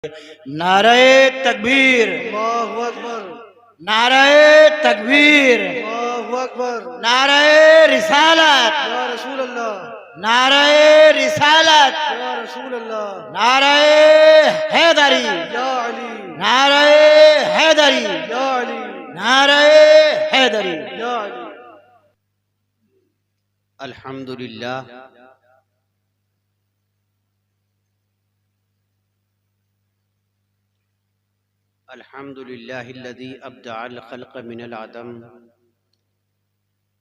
नारे तकबीर, अल्लाहु अकबर, नारे तकबीर, अल्लाहु अकबर, नारे रिसालत, या रसूल अल्लाह, नारे रिसालत, या रसूल अल्लाह, नारे हैदरी, या अली, नारे हैदरी, या अली, नारे हैदरी। या अली। अल्हम्दुलिल्लाह अल्हम्दुलिल्लाहिल्लज़ी अब्दअल खल्क़ मिनल अदम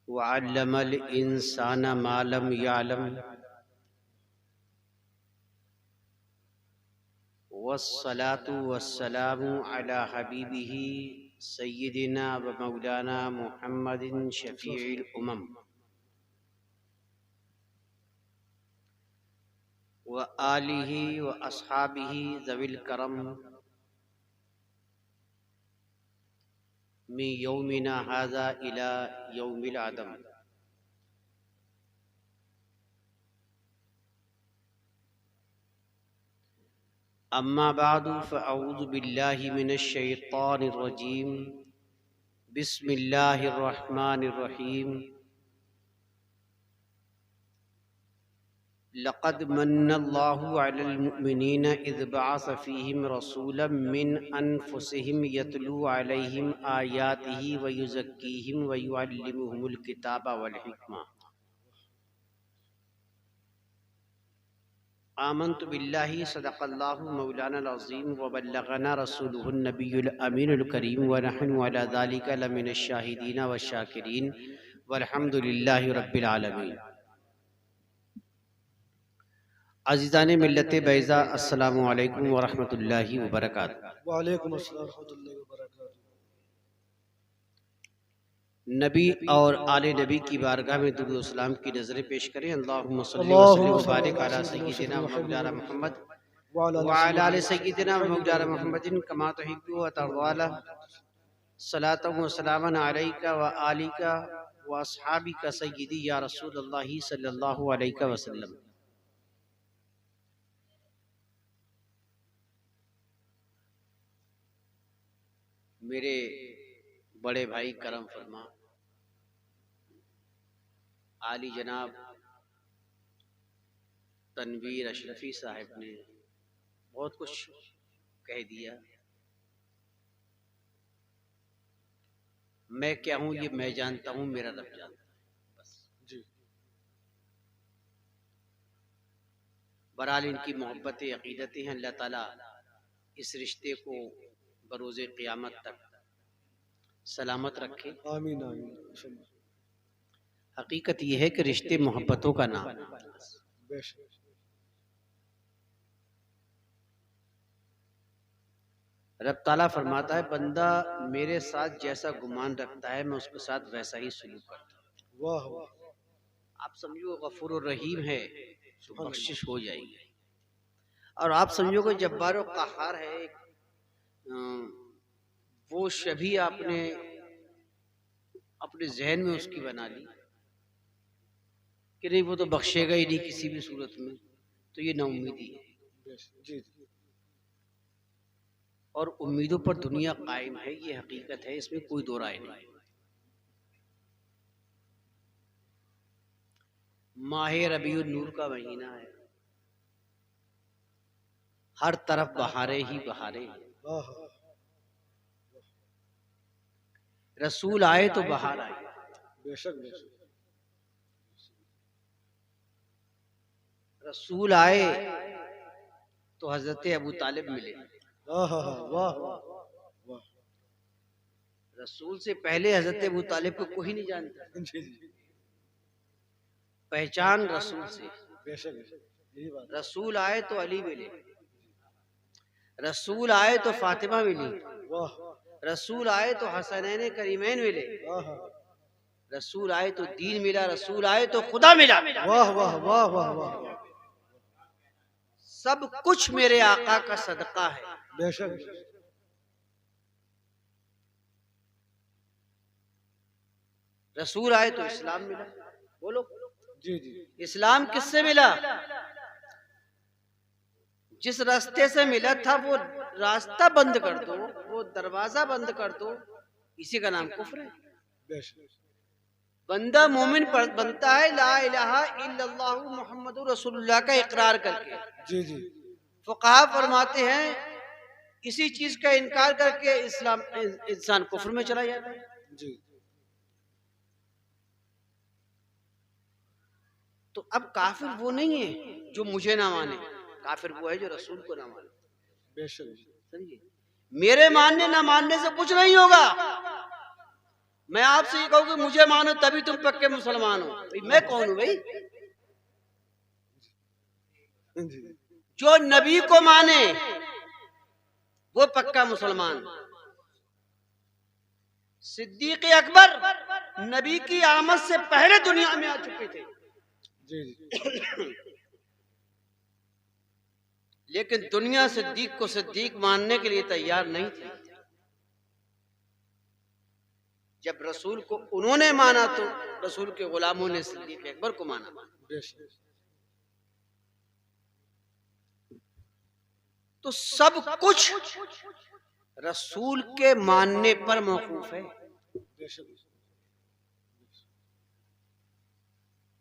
व अल्लमल इंसाना मा लम यअलम वस्सलातु वस्सलामु अला हबीबिही सय्यिदिना व मौलाना मुहम्मदिन शफीउल उमम व आलिही व अस्हाबिही ज़विल करम मिन यौमिना हाज़ा इला यौमिल अदम। अम्मा बादु फ़अऊज़ु बिल्लाहि मिनश शैतानिर रजीम। बिस्मिल्लाहिर रहमानिर रहीम। लक़द मन्नल्लाहु अलल मुअमिनीना इज़ बअस फ़ीहिम रसूलन मिन अनफुसिहिम यतलू अलैहिम आयातिही व युज़क्कीहिम व युअल्लिमुहुमुल किताब वल हिकमा। आमन्तु बिल्लाहि सदक़ल्लाहु मौलाना अज़ीम व बल्लगना रसूलुहुन नबियुल अमीनुल करीम व नहनु अला ज़ालिका लमिनश शाहिदीन व शाकिरीन वल्हम्दुलिल्लाहि रब्बिल आलमीन। अज़ीज़ाने मिल्लत बैज़ा अस्सलामु अलैकुम व रहमतुल्लाहि व बरकातुहू। वालेकुम अस्सलाम व रहमतुल्लाहि व बरकातुहू। नबी और आले नबी की बारगाह में दुरूद व सलाम की नज़रें पेश करें। अल्लाहुम्मा सल्लि व सल्लिम व बारिक अला सय्यिदिना व मौलाना मुहम्मद व अला आलि सय्यिदिना व मौलाना मुहम्मदिन कमा तुहिब्बु व तर्ज़ा। सलातन व सलामन अलैका व आलिका व अस्हाबिका सय्यिदी या रसूलल्लाह सल्लल्लाहु अलैहि वसल्लम। मेरे बड़े भाई करम फरमा आली जनाब तनवीर अशरफी साहब ने बहुत कुछ कह दिया। मैं क्या हूँ ये मैं जानता हूँ, मेरा रब जानता है बस। जी। बहरहाल इनकी मोहब्बत अक़ीदतें हैं। अल्लाह ताला इस रिश्ते को बरोज़े क़यामत तक सलामत रखे। आमीन आमीन। हकीकत यह है कि रिश्ते मोहब्बतों का नाम है। बेशक। रब ताला फरमाता है बंदा मेरे साथ जैसा गुमान रखता है मैं उसके साथ वैसा ही सलूक करता हूँ। वाह वाह। आप समझो गफूर और रहीम है तो बख्शिश हो जाएगी, और आप समझो कि जब्बार और क़हार है वो शबी आपने अपने जहन में उसकी बना ली कि नहीं वो तो बख्शेगा ही नहीं किसी भी सूरत में, तो ये नाउम्मीदी है। जी। और उम्मीदों पर दुनिया कायम है, ये हकीकत है, इसमें कोई दो राय नहीं। माहे रबीउन नूर का महीना है, हर तरफ बहारे ही बहारे हैं। रसूल आए तो बहार आए। बेशक बेशक। रसूल आए तो हजरत अबू तालिब मिले। वाह वाह वाह। रसूल से पहले हजरत अबू तालिब को कोई नहीं जानता। जी। पहचान रसूल से। बेशक यही बात। रसूल आए तो अली मिले, रसूल आए तो फातिमा मिली, वाह। रसूल आए तो हसनैन करीमैन मिले, रसूल आए तो दीन मिला, रसूल आए तो खुदा मिला। वाह वाह वाह वाह वाह। सब कुछ मेरे आका का सदका है। बेशक। रसूल आए तो इस्लाम मिला। बोलो जी जी। इस्लाम किससे मिला? जिस रास्ते से मिला था वो रास्ता बंद कर दो, वो दरवाजा बंद कर दो, इसी का नाम कुफ्र है। बेशक बंदा मोमिन बनता है ला इलाहा इल्लल्लाहु मुहम्मदुर रसूलुल्लाह का इकरार करके। जी जी फुक़हा फरमाते हैं इसी चीज का इनकार करके इस्लाम इंसान कुफ्र में चला जाता है। जी तो अब काफिर वो नहीं है जो मुझे ना माने, काफिर वो है जो रसूल को ना माने। बेशक समझिए, मेरे मानने ना मानने से कुछ नहीं होगा। मैं आपसे ये कहूँ कि मुझे मानो तभी तुम पक्के मुसलमान हो, भाई मैं कौन हूं भाई? जी जो नबी को माने वो पक्का मुसलमान। सिद्दीक अकबर नबी की आमद से पहले दुनिया में आ चुके थे, जी जी लेकिन दुनिया सिद्दीक को सिद्दीक मानने के लिए तैयार नहीं थी। जब रसूल को उन्होंने माना तो रसूल के गुलामों ने सिद्दीक अकबर को माना। बेशक तो सब कुछ रसूल के मानने पर मौकूफ है। बेशक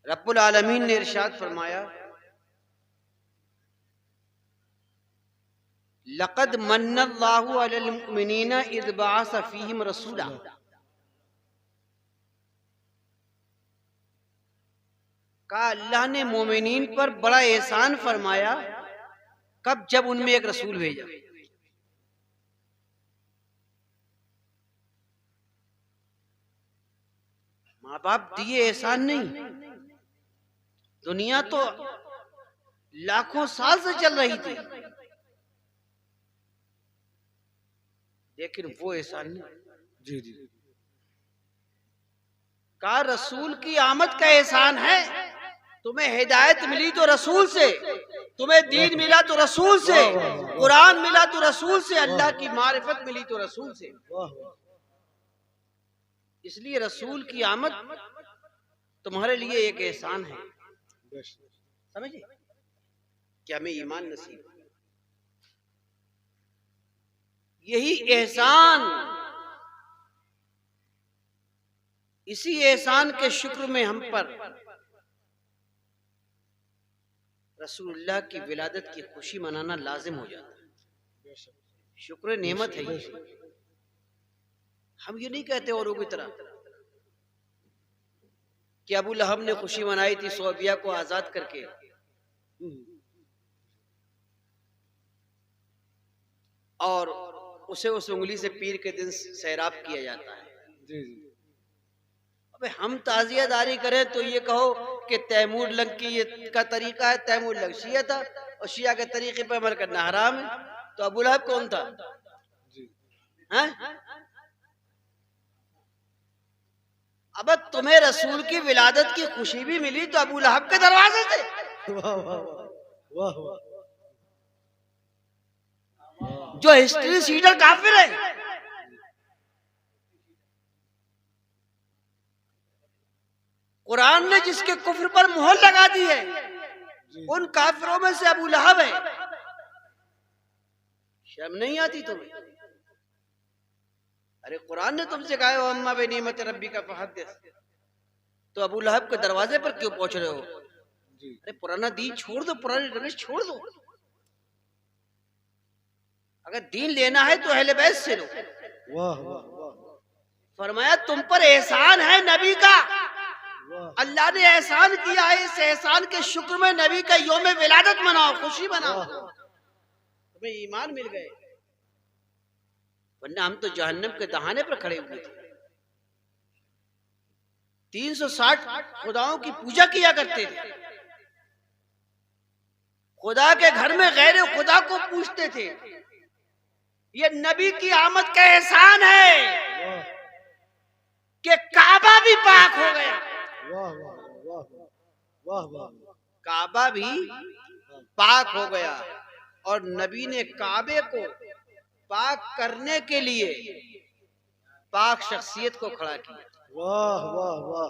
रब्बुल आलमीन ने इरशाद फरमाया लक़द मन्नल्लाहु अलल मुमिनीना इज़ बअस फ़ीहिम रसूला। कहा अल्लाह ने मोमिनीन पर बड़ा एहसान फरमाया, कब? जब उनमें एक रसूल भेजा। माँ बाप दिए एहसान नहीं, दुनिया तो लाखों साल से चल रही थी, लेकिन वो एहसान नहीं। जी जी कहा रसूल की आमद का एहसान है। तुम्हें हिदायत मिली तो रसूल से, तुम्हें दीन मिला तो रसूल से, कुरान मिला तो रसूल से, अल्लाह की मारिफत मिली तो रसूल से। वाह वाह इसलिए रसूल की आमद तुम्हारे लिए एक एहसान है। बेशक समझिए कि हमें ईमान नसीब, यही एहसान, इसी एहसान के शुक्र में हम पर रसूलुल्लाह की विलादत की खुशी मनाना लाजिम हो जाता है। बेशक शुक्र नेमत है ये। हम ये नहीं कहते औरों की तरह कि अबू लहब ने खुशी मनाई थी सोबिया को आजाद करके, और उसे उस उंगली से पीर के दिन सैराब किया जाता है। जी जी अबे हम ताजियादारी करें तो ये कहो कि तैमूर लंग की ये का तरीका है, तैमूर लंग शिया था और शिया के तरीके पर अमल करना हराम है, तो अबू लहब कौन था? जी हैं? अब तुम्हें रसूल की विलादत की खुशी भी मिली तो अबू लहब के दरवाजे से। वाह वाह वाह वाह जो हिस्ट्री सीडर काफिर है, कुरान ने जिसके कुफ्र पर मोहर लगा दी है, उन काफिरों में से अबू लहब है। शर्म नहीं आती तुम्हें? अरे कुरान ने तुमसे कहा अम्मा बेनिमत रब्बी का फहद्दिस, तो अबू लहब के दरवाजे पर क्यों पहुंच रहे हो? जी अरे पुराना दीन छोड़ दो, पुरानी रविश छोड़ दो। अगर दीन लेना है तो अहले बैत से लो। वाह वाह वाह फरमाया तुम पर एहसान है नबी का, वाह अल्लाह ने एहसान किया है, इस एहसान के शुक्र में नबी का यौम विलादत मनाओ, खुशी मनाओ, तुम्हें ईमान मिल गए। वरना हम तो जहन्नम के दहाने पर खड़े हुए थे। 360 खुदाओं की पूजा किया करते थे, खुदा के घर में गैर खुदा को पूछते थे। ये नबी की आमद का एहसान है वाह कि काबा भी पाक हो गया। वाह वाह वाह वाह काबा भी पाक हो गया और नबी ने काबे को पाक करने के लिए पाक शख्सियत को खड़ा किया। वाह वाह वाह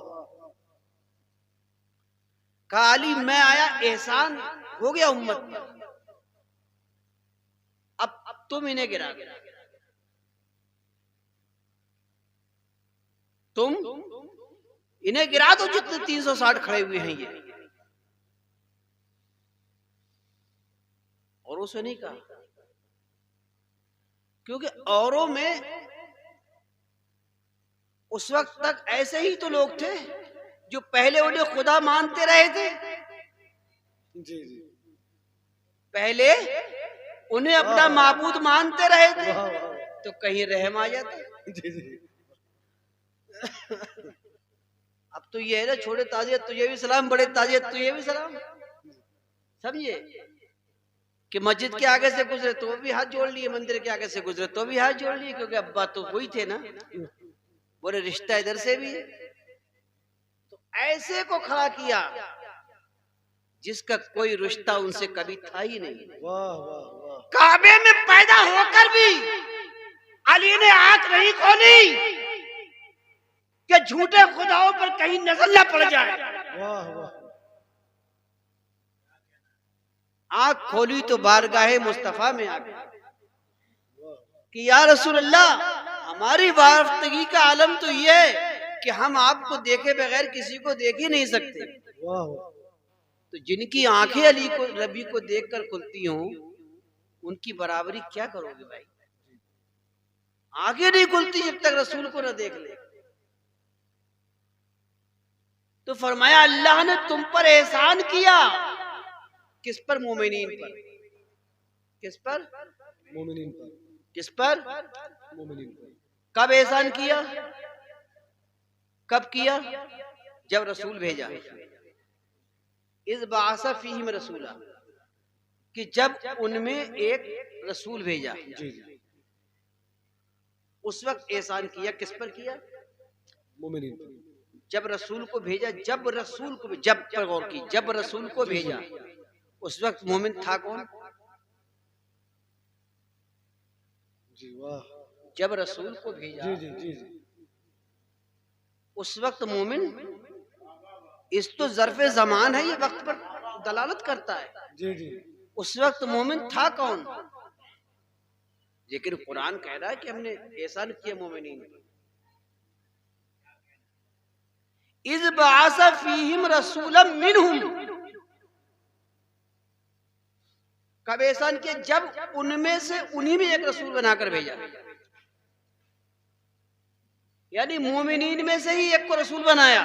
कहा अली मैं आया, एहसान हो गया उम्मत पर, तुम इन्हें गिरा दो, तुम इन्हें गिरा दो जितने 360 खड़े हुए हैं ये। औरों से नहीं कहा, क्योंकि औरों में उस वक्त तक ऐसे ही तो लोग थे जो पहले उन्हें खुदा मानते रहे थे। जी जी। पहले उन्हें अपना माबूद मानते रहे थे, वाह वाह। तो कहीं रहम आ जाता। जी जी। अब तो ये है ना, छोटे ताजियत तुझे भी सलाम, बड़े ताजियत तुझे भी सलाम। समझे कि मस्जिद के आगे से गुजरे तो भी हाथ जोड़ लिए, मंदिर के आगे से गुजरे तो भी हाथ जोड़ लिए, क्योंकि अब्बा तो वही थे ना, बोले रिश्ता इधर से भी है। तो ऐसे को खड़ा किया जिसका कोई रिश्ता उनसे कभी था ही नहीं। वाह वाह वाह। काबे में पैदा होकर भी अली ने आंख नहीं खोली कि झूठे खुदाओं पर कहीं नजर न पड़ जाए। वाह वाह। आंख खोली तो बारगाहे मुस्तफा में आ गई कि या रसूल अल्लाह, हमारी वारफ्तगी का आलम तो ये है कि हम आपको देखे बगैर किसी को देख ही नहीं सकते। वाह वाह। तो जिनकी आंखें अली को नबी को देखकर खुलती हों, उनकी बराबरी क्या करोगे भाई? आंखें नहीं खुलती जब तक रसूल को न देख ले। तो फरमाया अल्लाह ने तुम पर एहसान किया। किस पर? मोमिनीन पर। किस पर? मोमिनीन पर। किस पर? मोमिनीन पर। कब एहसान किया? कब किया? जब रसूल भेजा। इस बासा फीहिम रसूला, कि जब उनमें एक रसूल भेजा, जी जी। उस वक्त एहसान किया। किस पर किया? मोमिनीन पर। जब रसूल को भेजा, जब रसूल को, जब पर गौर की, जब रसूल को भेजा उस वक्त मोमिन था कौन? जी वाह। जब रसूल को भेजा जी जी जी जी। उस वक्त मोमिन, इस तो ज़र्फ़े ज़मान है, ये वक्त पर दलालत करता है। जी जी। उस वक्त मोमिन था कौन? लेकिन कुरान कह रहा है कि हमने एहसान किया मोमिनीन पर। इज़ बअसा फीहिम रसूलन मिनहुम, कब एहसान किया? जब उनमें से उन्हीं में एक रसूल बनाकर भेजा। यानी मोमिनीन में से ही एक को रसूल बनाया।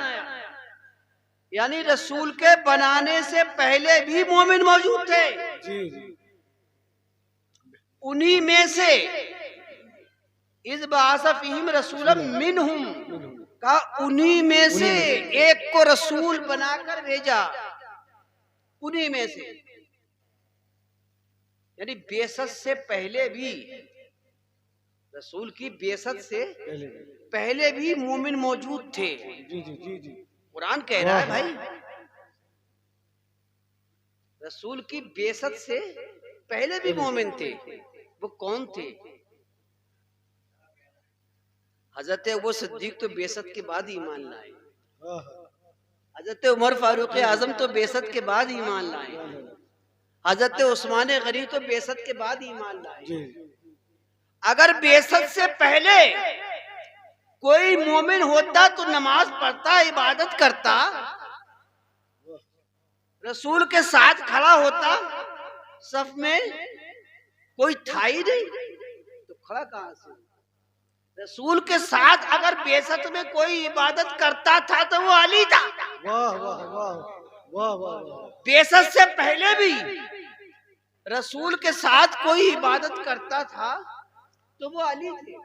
यानी रसूल के बनाने से पहले भी मोमिन मौजूद थे। जी जी। उन्हीं में से इज़ बअसा फीहिम रसूलन मिनहुम का, उन्हीं में से एक को रसूल बनाकर भेजा। उन्हीं में से, यानी बेसत से पहले भी, रसूल की बेसत से पहले भी मोमिन मौजूद थे। जी जी जी जी। कुरान कह रहा है भाई, रसूल की बेसत से पहले भी मोमिन थे। वो कौन थे? हजरत अबू सिद्दीक तो बेसत के बाद ईमान लाए। हजरत उमर फारूक आजम तो बेसत के बाद ईमान लाए। हजरत उस्मान गनी तो बेसत के बाद ईमान लाए। अगर बेसत से पहले कोई मोमिन होता तो नमाज पढ़ता, इबादत करता, रसूल के साथ खड़ा होता सफ में, कोई था ही नहीं तो खड़ा कहां से? रसूल के साथ अगर बेसत में कोई इबादत करता था तो वो अली था। वाह वाह वाह वाह वाह। बेसत से पहले भी रसूल के साथ कोई इबादत करता था तो वो अली थे,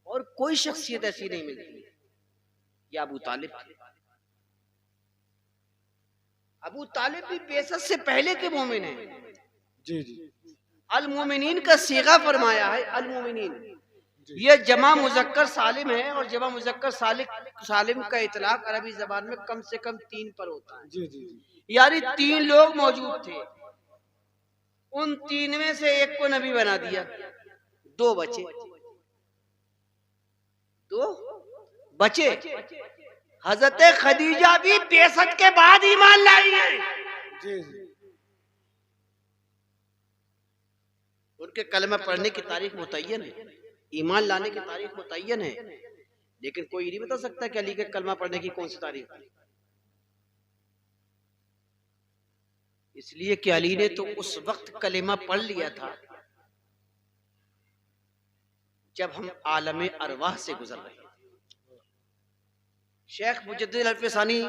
और कोई शख्सियत ऐसी नहीं मिलती। या अबू तालिब थे। अबू तालिब भी बेसत से पहले के मोमिन हैं। जी जी। अल मोमिनीन का सीगा फरमाया है। अल मोमिनीन ये जमा मुजक्कर सालिम है, और जमा मुजक्कर सालिम का इतलाक अरबी जबान में कम से कम 3 पर होता है। जी जी जी। यानी 3 लोग मौजूद थे, उन 3 में से एक को नबी बना दिया, 2 बचे। 2 बचे। हजरत खदीजा भी बेसत के बाद ईमान लाई है। जी जी। उनके कलमा पढ़ने की तारीख मुतय्यन है, ईमान लाने की तारीख मुतय्यन है, लेकिन कोई नहीं बता सकता कि अली के कलमा पढ़ने की कौन सी तारीख है। इसलिए कि अली ने तो उस वक्त कलेमा पढ़ लिया था जब हम आलम अरवाह से गुजर रहे थे। शेख मुजद्दिद अल-फसानी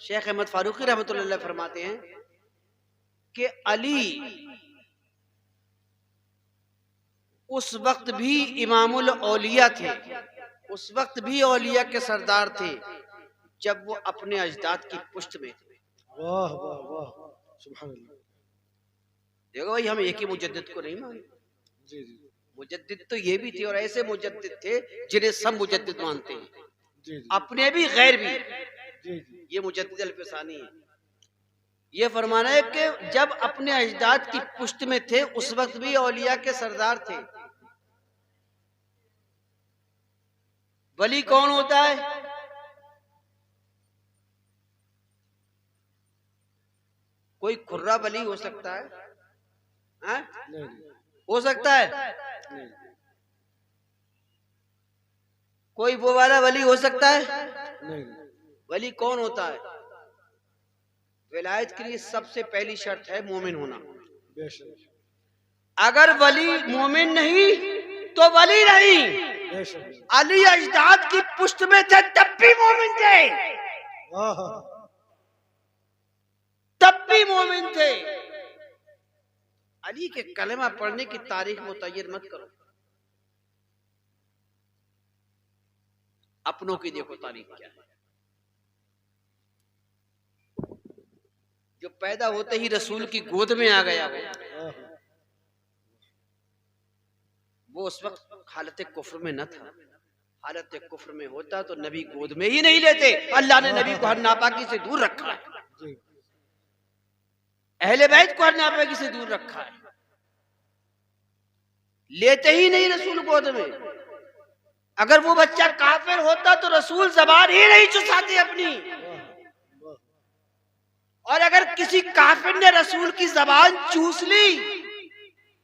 शेख अहमद फारूकी रहमतुल्लाह अलैह फरमाते हैं कि अली उस वक्त भी इमामुल औलिया थे, उस वक्त भी औलिया के सरदार थे जब वो अपने अजदाद की पुश्त में थे। वाह वाह वाह, सुभान अल्लाह। देखो भाई, हम एक ही मुजद्दिद को नहीं मानते। जी जी मुजद्दिद तो ये भी थे, और ऐसे मुजद्दिद थे जिन्हें सब मुजद्दिद मानते हैं, जी जी अपने भी गैर भी। जी जी ये मुजद्दिद अल-फसानी है। ये फरमाना है कि जब अपने अजदाद की पुश्त में थे उस वक्त भी औलिया के सरदार थे। वली कौन होता है? कोई खुर्रा वली हो सकता है, हाँ? नहीं नहीं हो सकता है। नहीं कोई वो वाला वली हो सकता है। नहीं वली कौन होता है? विलायत के लिए सबसे पहली शर्त है मोमिन होना। बेशक अगर वली मोमिन नहीं तो वली नहीं। बेशक। अली अजदाद की पुश्त में थे तब भी मोमिन थे, वाह तब भी मोमिन थे। अली के कलमा पढ़ने की तारीख मुतय्यन मत करो, अपनों की देखो तारीख क्या है। जो पैदा होते ही रसूल की गोद में आ गया वो उस वक्त हालत कुफ्र में न था। हालत कुफ्र में होता तो नबी गोद में ही नहीं लेते। अल्लाह ने नबी को हर नापाकी से दूर रखा है, जी अहले बैत को हर नापाकी से दूर रखा है, लेते ही नहीं रसूल गोद में। अगर वो बच्चा काफिर होता तो रसूल ज़बान ही नहीं चुसाते अपनी, और अगर किसी काफिर ने रसूल की ज़बान चूस ली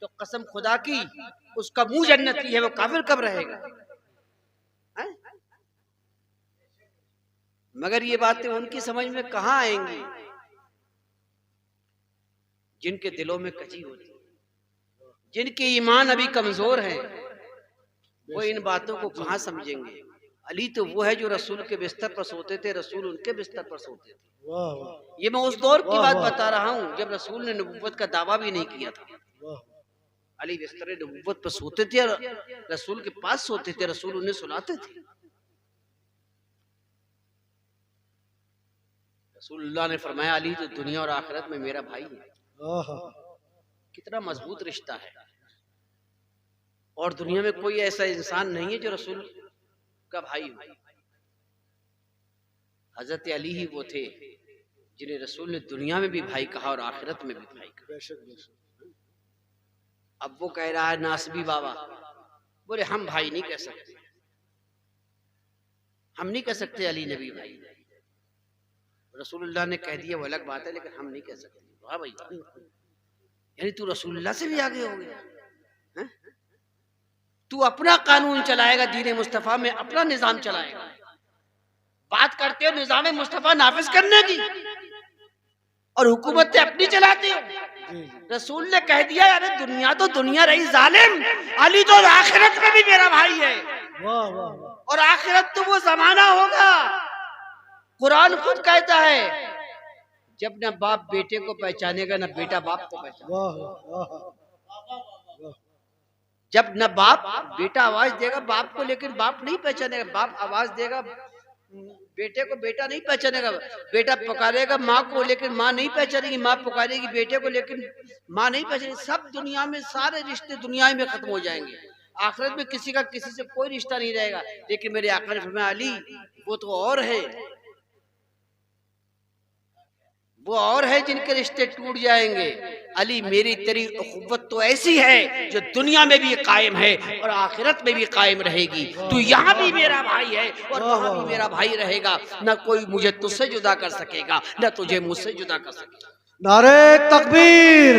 तो कसम खुदा की उसका मुंह जन्नती है, वो काफिर कब रहेगा? है? मगर ये बातें उनकी समझ में कहां आएंगी जिनके दिलों में कची होती, जिनके ईमान अभी कमजोर हैं। वो इन बातों को कहां समझेंगे? अली तो वो है जो रसूल के बिस्तर पर सोते थे, रसूल उनके बिस्तर पर सोते थे। वाह वाह ये मैं उस दौर की वाह, बात वाह। बता रहा हूं जब रसूल ने नबूवत का दावा भी नहीं किया था। वाह अली बिस्तर नबूवत पर सोते थे और रसूल के पास सोते थे, रसूल उन्हें सुलाते थे। रसूलुल्लाह ने फरमाया अली तो दुनिया और आखिरत में मेरा भाई है। वाह कितना मजबूत रिश्ता है। और दुनिया में कोई ऐसा इंसान नहीं है जो रसूल का भाई हो। हजरत अली ही वो थे जिन्हें रसूल ने दुनिया में भी भाई कहा और आखिरत में भी भाई कहा। बेशक बेशक। अब वो कह रहा है नासबी बाबा, बोले हम भाई नहीं कह सकते, हम नहीं कह सकते अली नबी भाई। रसूलुल्लाह ने कह दिया वो अलग बात है, लेकिन हम नहीं कह सकते। वाह भाई, यानी तू रसूलुल्लाह से भी आगे हो गया हैं? तू अपना कानून चलाएगा, दीन मुस्तफा में अपना निजाम चलाएगा। बात करते हो निजाम मुस्तफा नाफिज करने की और हुकूमत अपनी चलाते हो। जी जी रसूल ने कह दिया अरे दुनिया तो दुनिया रही जालिम, अली तो आखिरत में भी मेरा भाई है। वाह वाह वाह। और आखिरत तो वो जमाना होगा, कुरान खुद कहता है जब न बाप बेटे को पहचानेगा न बेटा बाप को पहचानेगा। वाह वाह। जब न बाप बेटा आवाज देगा बाप को लेकिन बाप नहीं पहचानेगा, बाप आवाज देगा बेटे को बेटा नहीं पहचानेगा, बेटा पुकारेगा माँ को लेकिन माँ नहीं पहचानेगी, माँ पुकारेगी बेटे को लेकिन माँ नहीं पहचानेगी। सब दुनिया में सारे रिश्ते दुनिया में खत्म हो जाएंगे, आखिरत में किसी का किसी से कोई रिश्ता नहीं रहेगा। लेकिन मेरे आका ने फरमाया अली वो तो और है, वो और है जिनके रिश्ते टूट जाएंगे। अली मेरी तेरी उखुवत तो ऐसी है जो दुनिया में भी कायम है और आखिरत में भी कायम रहेगी। तू यहाँ भी मेरा भाई है और वहाँ भी मेरा भाई रहेगा। न कोई मुझे तुझसे जुदा कर सकेगा, न तुझे मुझसे जुदा कर सकेगा। नारे तकबीर,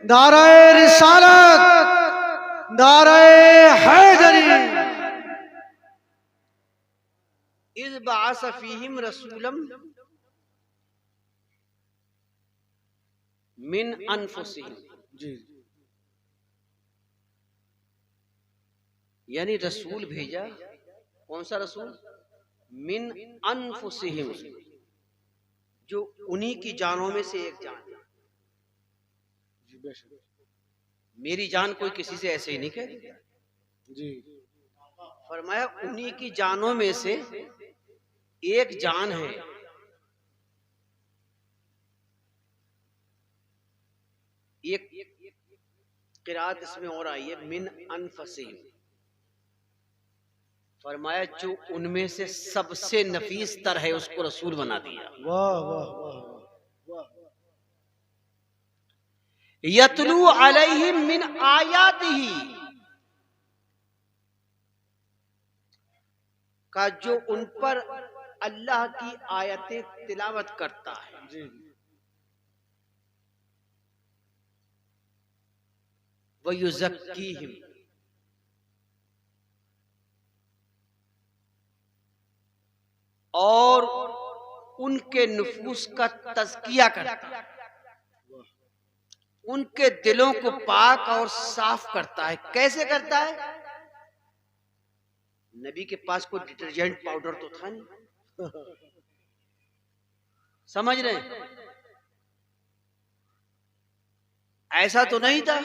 नाराए रिसालत, नाराए हैदरी। इज़ बअस फीहिम रसूलम मिन अनफुसिहिम, जी यानी रसूल भेजा। कौन सा रसूल? मिन अनफुसिहिम, जो उन्हीं की जानों में से एक जान। जी बेशक मेरी जान कोई किसी से ऐसे ही नहीं कह देता। जी फरमाया उन्हीं की जानों में से एक जान है। एक किरात इसमें और आई है, मिन अनफुसिहिम। फरमाया जो उनमें से सबसे नफीस तर है उसको रसूल बना दिया। वाह वाह वाह वाह। यतलू अलैहिम मिन आयातिही, का जो उन पर अल्लाह की आयतें तिलावत करता है। जी वयुज़क्कीहिम, और उनके नुफूस का तज़किया करता है, उनके दिलों को पाक और साफ करता है। कैसे करता है? नबी के पास कोई डिटर्जेंट पाउडर तो था नहीं, समझ रहे हैं? ऐसा तो नहीं था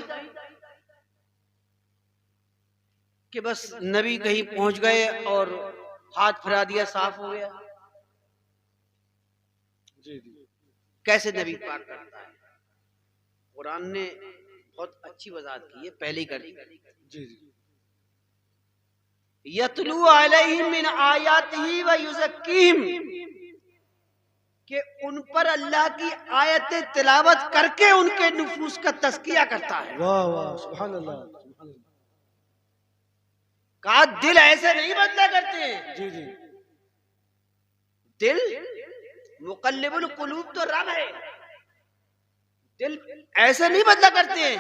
कि बस नबी कहीं पहुंच गए और हाथ फिरा दिया, साफ हो गया। जी जी कैसे नबी पाक करता है? कुरान ने बहुत अच्छी वजाहत की है, पहले ही कर दी। जी जी यतलू अलैहिम मिन आयातिही व युज़क्कीहिम, कि उन पर अल्लाह की आयतें तिलावत करके उनके नुफूस का तज़किया करता है। वाह वाह सुभान अल्लाह सुभान अल्लाह। कहा दिल ऐसे नहीं बदला करते हैं। जी जी दिल मुक़ल्लिबुल क़ुलूब तो रब है। दिल ऐसे नहीं बदला करते हैं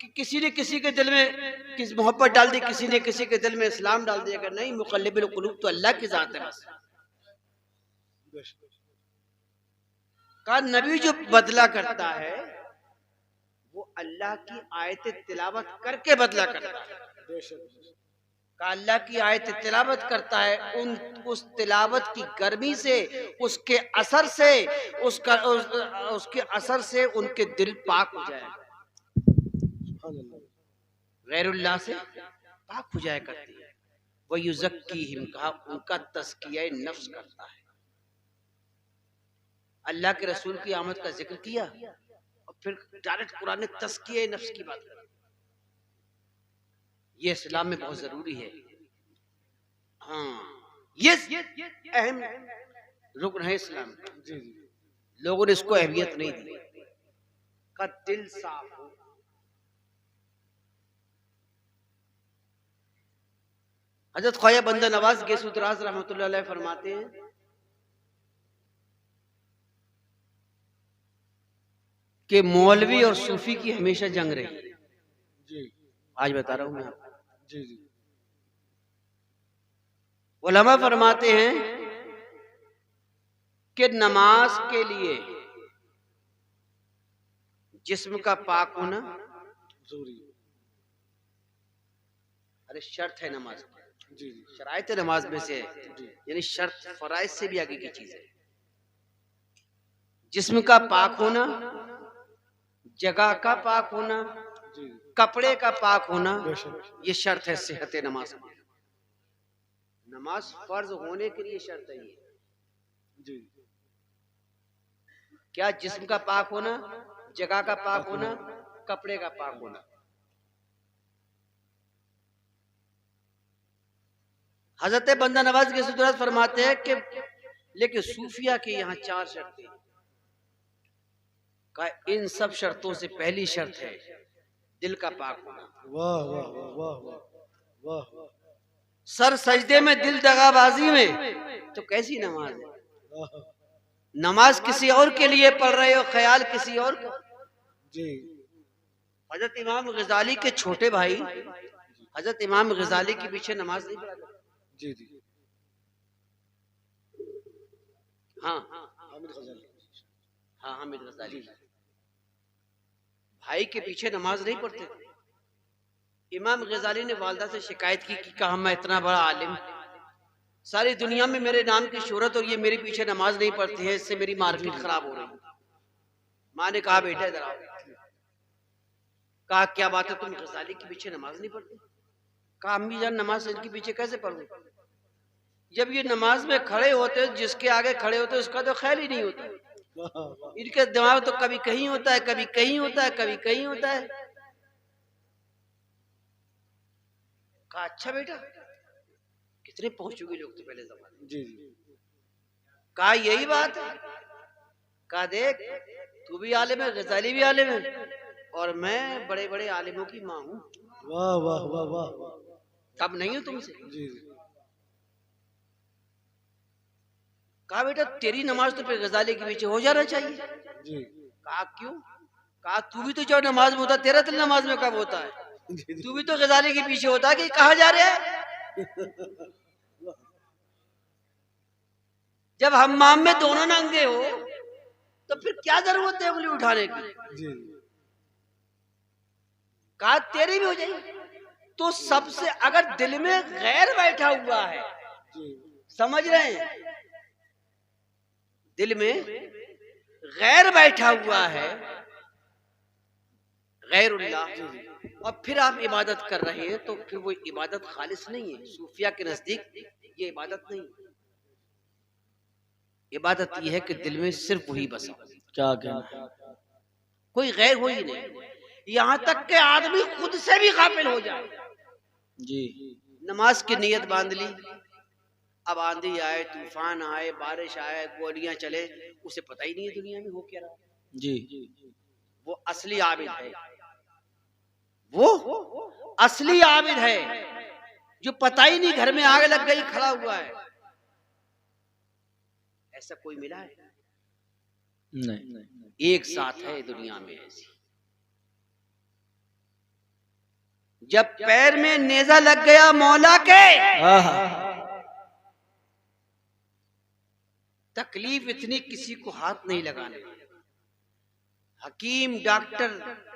कि किसी ने किसी के दिल में किस मोहब्बत डाल दी, किसी ने किसी के दिल में इस्लाम डाल दिया। अगर नहीं, मुक़ल्लिबुल क़ुलूब तो अल्लाह की जात है बस। बेशक कहा नबी जो बदला करता है वो अल्लाह की आयतें तिलावत करके बदला करता है। बेशक का अल्लाह की आयत तिलावत करता है, उस तिलावत की गर्मी से, उसके असर से, उसके असर से उनके दिल पाक हो जाएगा, सुभान अल्लाह। गैरुल्लाह से पाक हो जाया करती है। वह युज़क्कीहिम, कहा उनका तज़किया नफ्स करता है। अल्लाह के रसूल की आमद का जिक्र किया और फिर डायरेक्ट कुरान ने तज़किया नफ्स की बात की। ये इस्लाम में बहुत जरूरी है। हाँ, ये अहम रुकन है इस्लाम का। जी जी लोगों ने इसको अहमियत नहीं दी। का दिल साफ हो। हजरत ख्वाजा बंदा नवाज गेसुतराज रहमतुल्लाह अलैह फरमाते हैं कि मौलवी और सूफी की हमेशा जंग रही। जी आज बता रहा हूं मैं आपको। जी जी उलमा फरमाते हैं कि नमाज के लिए जिस्म का पाक होना जरूरी। अरे शर्त है नमाज की। जी जी शराइत नमाज में से है, यानी शर्त फराइज से भी आगे की चीज है। जिस्म का पाक होना, जगह का पाक होना, जी कपड़े का पाक होना, बेशक ये शर्त है सेहत नमाज की। नमाज फर्ज होने के लिए शर्त है ये। जी क्या? जिस्म का पाक होना, जगह का पाक होना, कपड़े का पाक होना। हजरत बंदा नवाज के सुदरत फरमाते हैं कि लेकिन सूफिया के यहाँ 4 शर्तें। का इन सब शर्तों से पहली शर्त है दिल का पाक होना। वाह वाह वाह वाह वाह वाह। सर सजदे में, दिल दगाबाजी में, तो कैसी नमाज है? नमाज किसी और के लिए पढ़ रहे हो, ख्याल किसी और का। जी हजरत इमाम गजाली के छोटे भाई हजरत इमाम गजाली के पीछे नमाज नहीं पढ़ा। जी जी। हाँ हामिद गजाली। हाँ हामिद गजाली भाई के पीछे नमाज नहीं पढ़ते। इमाम गजाली ने वालदा से शिकायत की कि कहा मैं इतना बड़ा आलिम, सारी दुनिया में मेरे नाम की शोहरत, और ये मेरे पीछे नमाज नहीं पढ़ती है, इससे मेरी मार्केट खराब हो रही है। माँ ने कहा बेटा इधर आओ। कहा क्या बात है, तुम गजाली के पीछे नमाज नहीं पढ़ते? कहा अम्मी जान नमाज इनके पीछे कैसे पढ़ूं, जब ये नमाज में खड़े होते, जिसके आगे खड़े होते उसका तो ख्याल ही नहीं होता। इनके दिमाग तो कभी कहीं होता है, कभी कहीं होता है, कभी कहीं होता है। कहा अच्छा बेटा, कितने पहुंचोगे लोग तो पहले जमाने में। जी जी। कहा यही बात है। कहा देख तू भी आलिम है, गजाली भी आलिम है, और मैं बड़े बड़े आलिमों की माँ हूँ। वाह वाह वाह वाह वाह। कब नहीं हूं तुमसे। जी जी। कहा बेटा तेरी नमाज तो फिर गजाली के पीछे हो जाना चाहिए। जी। कहा क्यों? कहा तू भी तो जब नमाज में होता, तेरा दिल नमाज में कब होता है? जी जी। तू भी तो गजाली के पीछे होता है कि कहा जा रहा है। जब हम्माम में दोनों नंगे हो तो फिर क्या जरूरत है उंगली उठाने की। जी। कहा तेरी भी हो जाएगी। तो सबसे अगर दिल में गैर बैठा हुआ है, जी। समझ रहे हैं, दिल में गैर बैठा हुआ है, गैरुल्लाह, और फिर आप इबादत कर रहे हैं, तो फिर वो इबादत खालिस नहीं है। सूफिया के नजदीक ये इबादत नहीं है। इबादत ये है कि दिल में सिर्फ वही बसा, क्या कहना। कोई गैर हो ही नहीं। यहाँ तक के आदमी खुद से भी गाफिल हो जाए। जी। नमाज की नियत बांध ली, अब आंधी आए, तूफान आए, बारिश आए, गोलियां चले, उसे पता ही नहीं है दुनिया में हो क्या रहा। जी। वो असली आबिद है, वो असली आबिद है जो पता ही नहीं घर में आग लग गई खड़ा हुआ है। ऐसा कोई मिला है? नहीं। एक साथ है दुनिया में ऐसी। जब पैर में नेजा लग गया मौला के, तकलीफ इतनी किसी को हाथ नहीं लगाने। हकीम डॉक्टर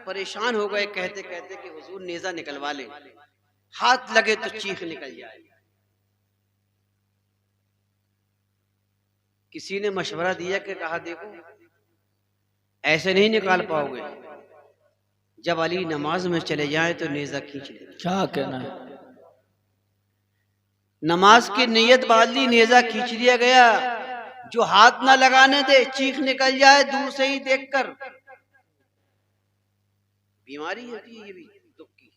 परेशान हो गए कहते कहते कि हुजूर नेजा निकलवा ले, हाथ लगे तो चीख निकल जाए। किसी ने मशवरा दिया कि कहा देखो ऐसे नहीं निकाल पाओगे, जब अली नमाज में चले जाए तो नेजा खींच ले। क्या कहना है। नमाज की नियत बांध ली, नेजा खींच लिया गया। जो हाथ ना लगाने दे, चीख निकल जाए दूर से ही देखकर। बीमारी है ये भी दुख की।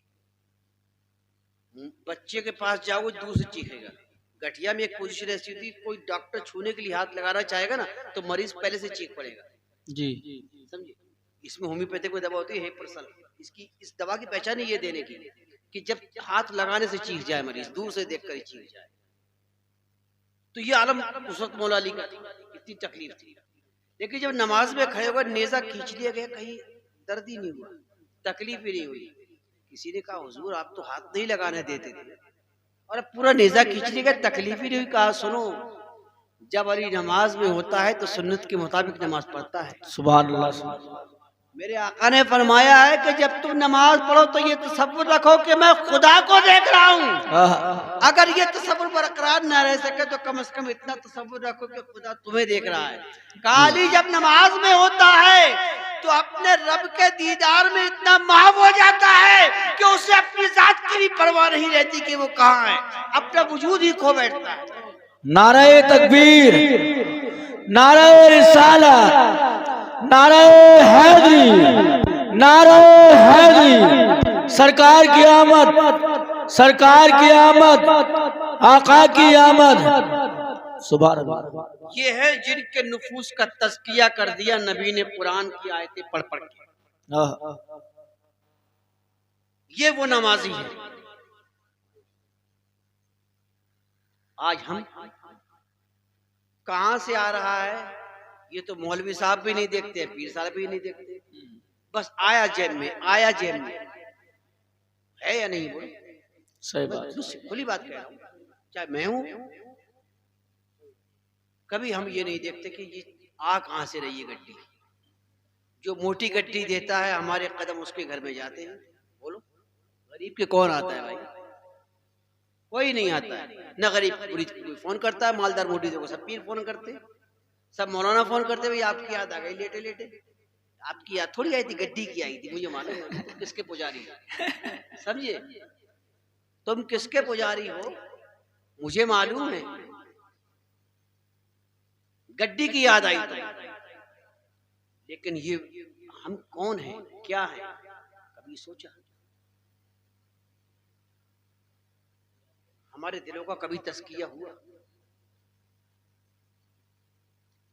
बच्चे के पास जाओ दूर से चीखेगा। गठिया में एक पोजीशन ऐसी होती, कोई डॉक्टर छूने के लिए हाथ लगाना चाहेगा ना तो मरीज पहले से चीख पड़ेगा। जी। समझे? इसमें होम्योपैथिक कोई दवा होती है हेपरसल, इसकी इस दवा की पहचान है ये देने की कि जब हाथ लगाने से चीख जाए मरीज, दूर से देखकर ही चीख जाए। तो ये आलम उस वक्त मौला अली का, इतनी तकलीफ थी। लेकिन जब नमाज में खड़े होकर नेजा खींच लिया गया, कहीं दर्द ही नहीं हुआ, तकलीफ ही नहीं हुई। किसी ने कहा हुजूर आप तो हाथ नहीं लगाने देते थे, और पूरा नेजा खींच लिया गया, तकलीफ ही नहीं हुई। कहा सुनो, जब अली नमाज में होता है तो सुन्नत के मुताबिक नमाज पढ़ता है। सुभान अल्लाह। मेरे आका ने फरमाया है कि जब तुम नमाज पढ़ो तो ये तसव्वुर रखो कि मैं खुदा को देख रहा हूँ। अगर ये तसव्वुर बरकरार न रह सके तो कम से कम इतना तसव्वुर रखो कि खुदा तुम्हें देख रहा है। काली जब नमाज में होता है तो अपने रब के दीदार में इतना महव हो जाता है कि उसे अपनी जात की भी परवाह नहीं रहती कि वो कहाँ है, अपना वजूद ही खो बैठता है। नारे तकबीर, नारे रिसालत, नारे हैदरी, नारे हैदरी। सरकार की आमद, सरकार की आमद, आका की आमद। सुभान अल्लाह। ये है जिनके नुफूस का तज़किया कर दिया नबी ने कुरान की आयतें पढ़ पढ़ के। ये वो नमाजी है। आज हम कहां से आ रहा है ये तो मौलवी साहब भी नहीं देखते, पीर साहब भी नहीं देखते। बस आया जेल में, आया जेल में, है या नहीं? बोलो, सही बात। खुली बात कह रहा हूँ, चाहे मैं हूं। कभी हम ये नहीं देखते कि ये आ कहां से रही है गड्डी। जो मोटी गड्डी देता है हमारे कदम उसके घर में जाते हैं। बोलो, गरीब के कौन आता है भाई? कोई नहीं आता है। न गरीब कोई फोन करता है, मालदार मोटी देखो सब पीर फोन करते, सब मौलाना फोन करते, भाई आपकी याद आ गई लेटे लेटे। आपकी याद थोड़ी आई थी, गड्डी की आई थी, मुझे मालूम है। तुम किसके पुजारी हो, समझे? तुम किसके पुजारी हो मुझे मालूम है। गड्डी की याद आई तो, लेकिन ये हम कौन हैं, क्या है, कभी सोचा? हमारे दिलों का कभी तज़किया हुआ?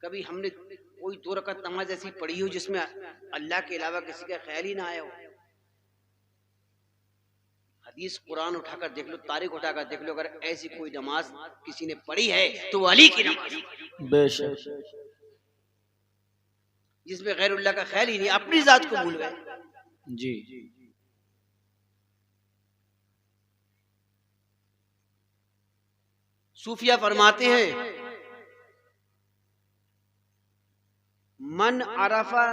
कभी हमने कोई 2 रकात नमाज ऐसी पढ़ी हो जिसमें अल्लाह के अलावा किसी का ख्याल ही ना आया हो? हदीस कुरान उठाकर देख लो, तारीख उठाकर देख लो, अगर ऐसी कोई नमाज किसी ने पढ़ी है तो अली की नमाज, बेशक, जिसमें गैरुल्लाह का ख्याल ही नहीं, अपनी जात को भूल गए। जी। सूफिया फरमाते हैं, मन अरफा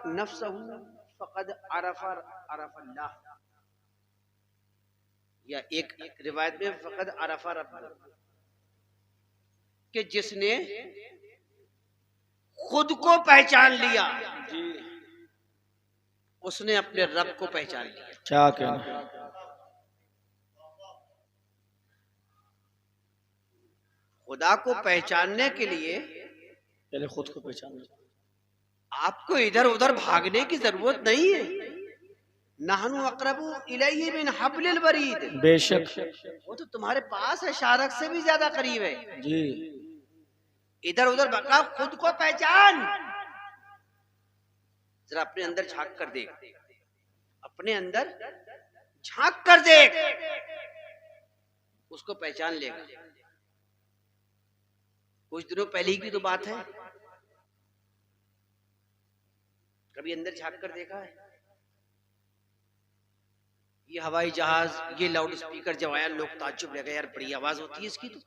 नफ्सहू फक़द अरफा अल्लाह, या एक रिवायत में फक़द अरफा रब्बहू, कि जिसने खुद को पहचान लिया उसने अपने रब को पहचान लिया। क्या कहना। खुदा को पहचानने के लिए पहले खुद को पहचान। आपको इधर उधर भागने की जरूरत नहीं है। नहनु अक़रबु इलैहि मिन हब्लिल वरीद, बेशक, वो तो तुम्हारे पास है, शारक से भी ज्यादा करीब है। जी। इधर उधर भगा, खुद को पहचान। जरा अपने अंदर झांक कर देख, अपने अंदर झांक कर देख, उसको पहचान लेगा। कुछ दिनों पहले की तो बात है, कभी अंदर झांक कर देखा है? ये हवाई जहाज, ये लाउड स्पीकर जब आया, लोग ताज्जुब लगे, यार बड़ी आवाज होती है इसकी तो।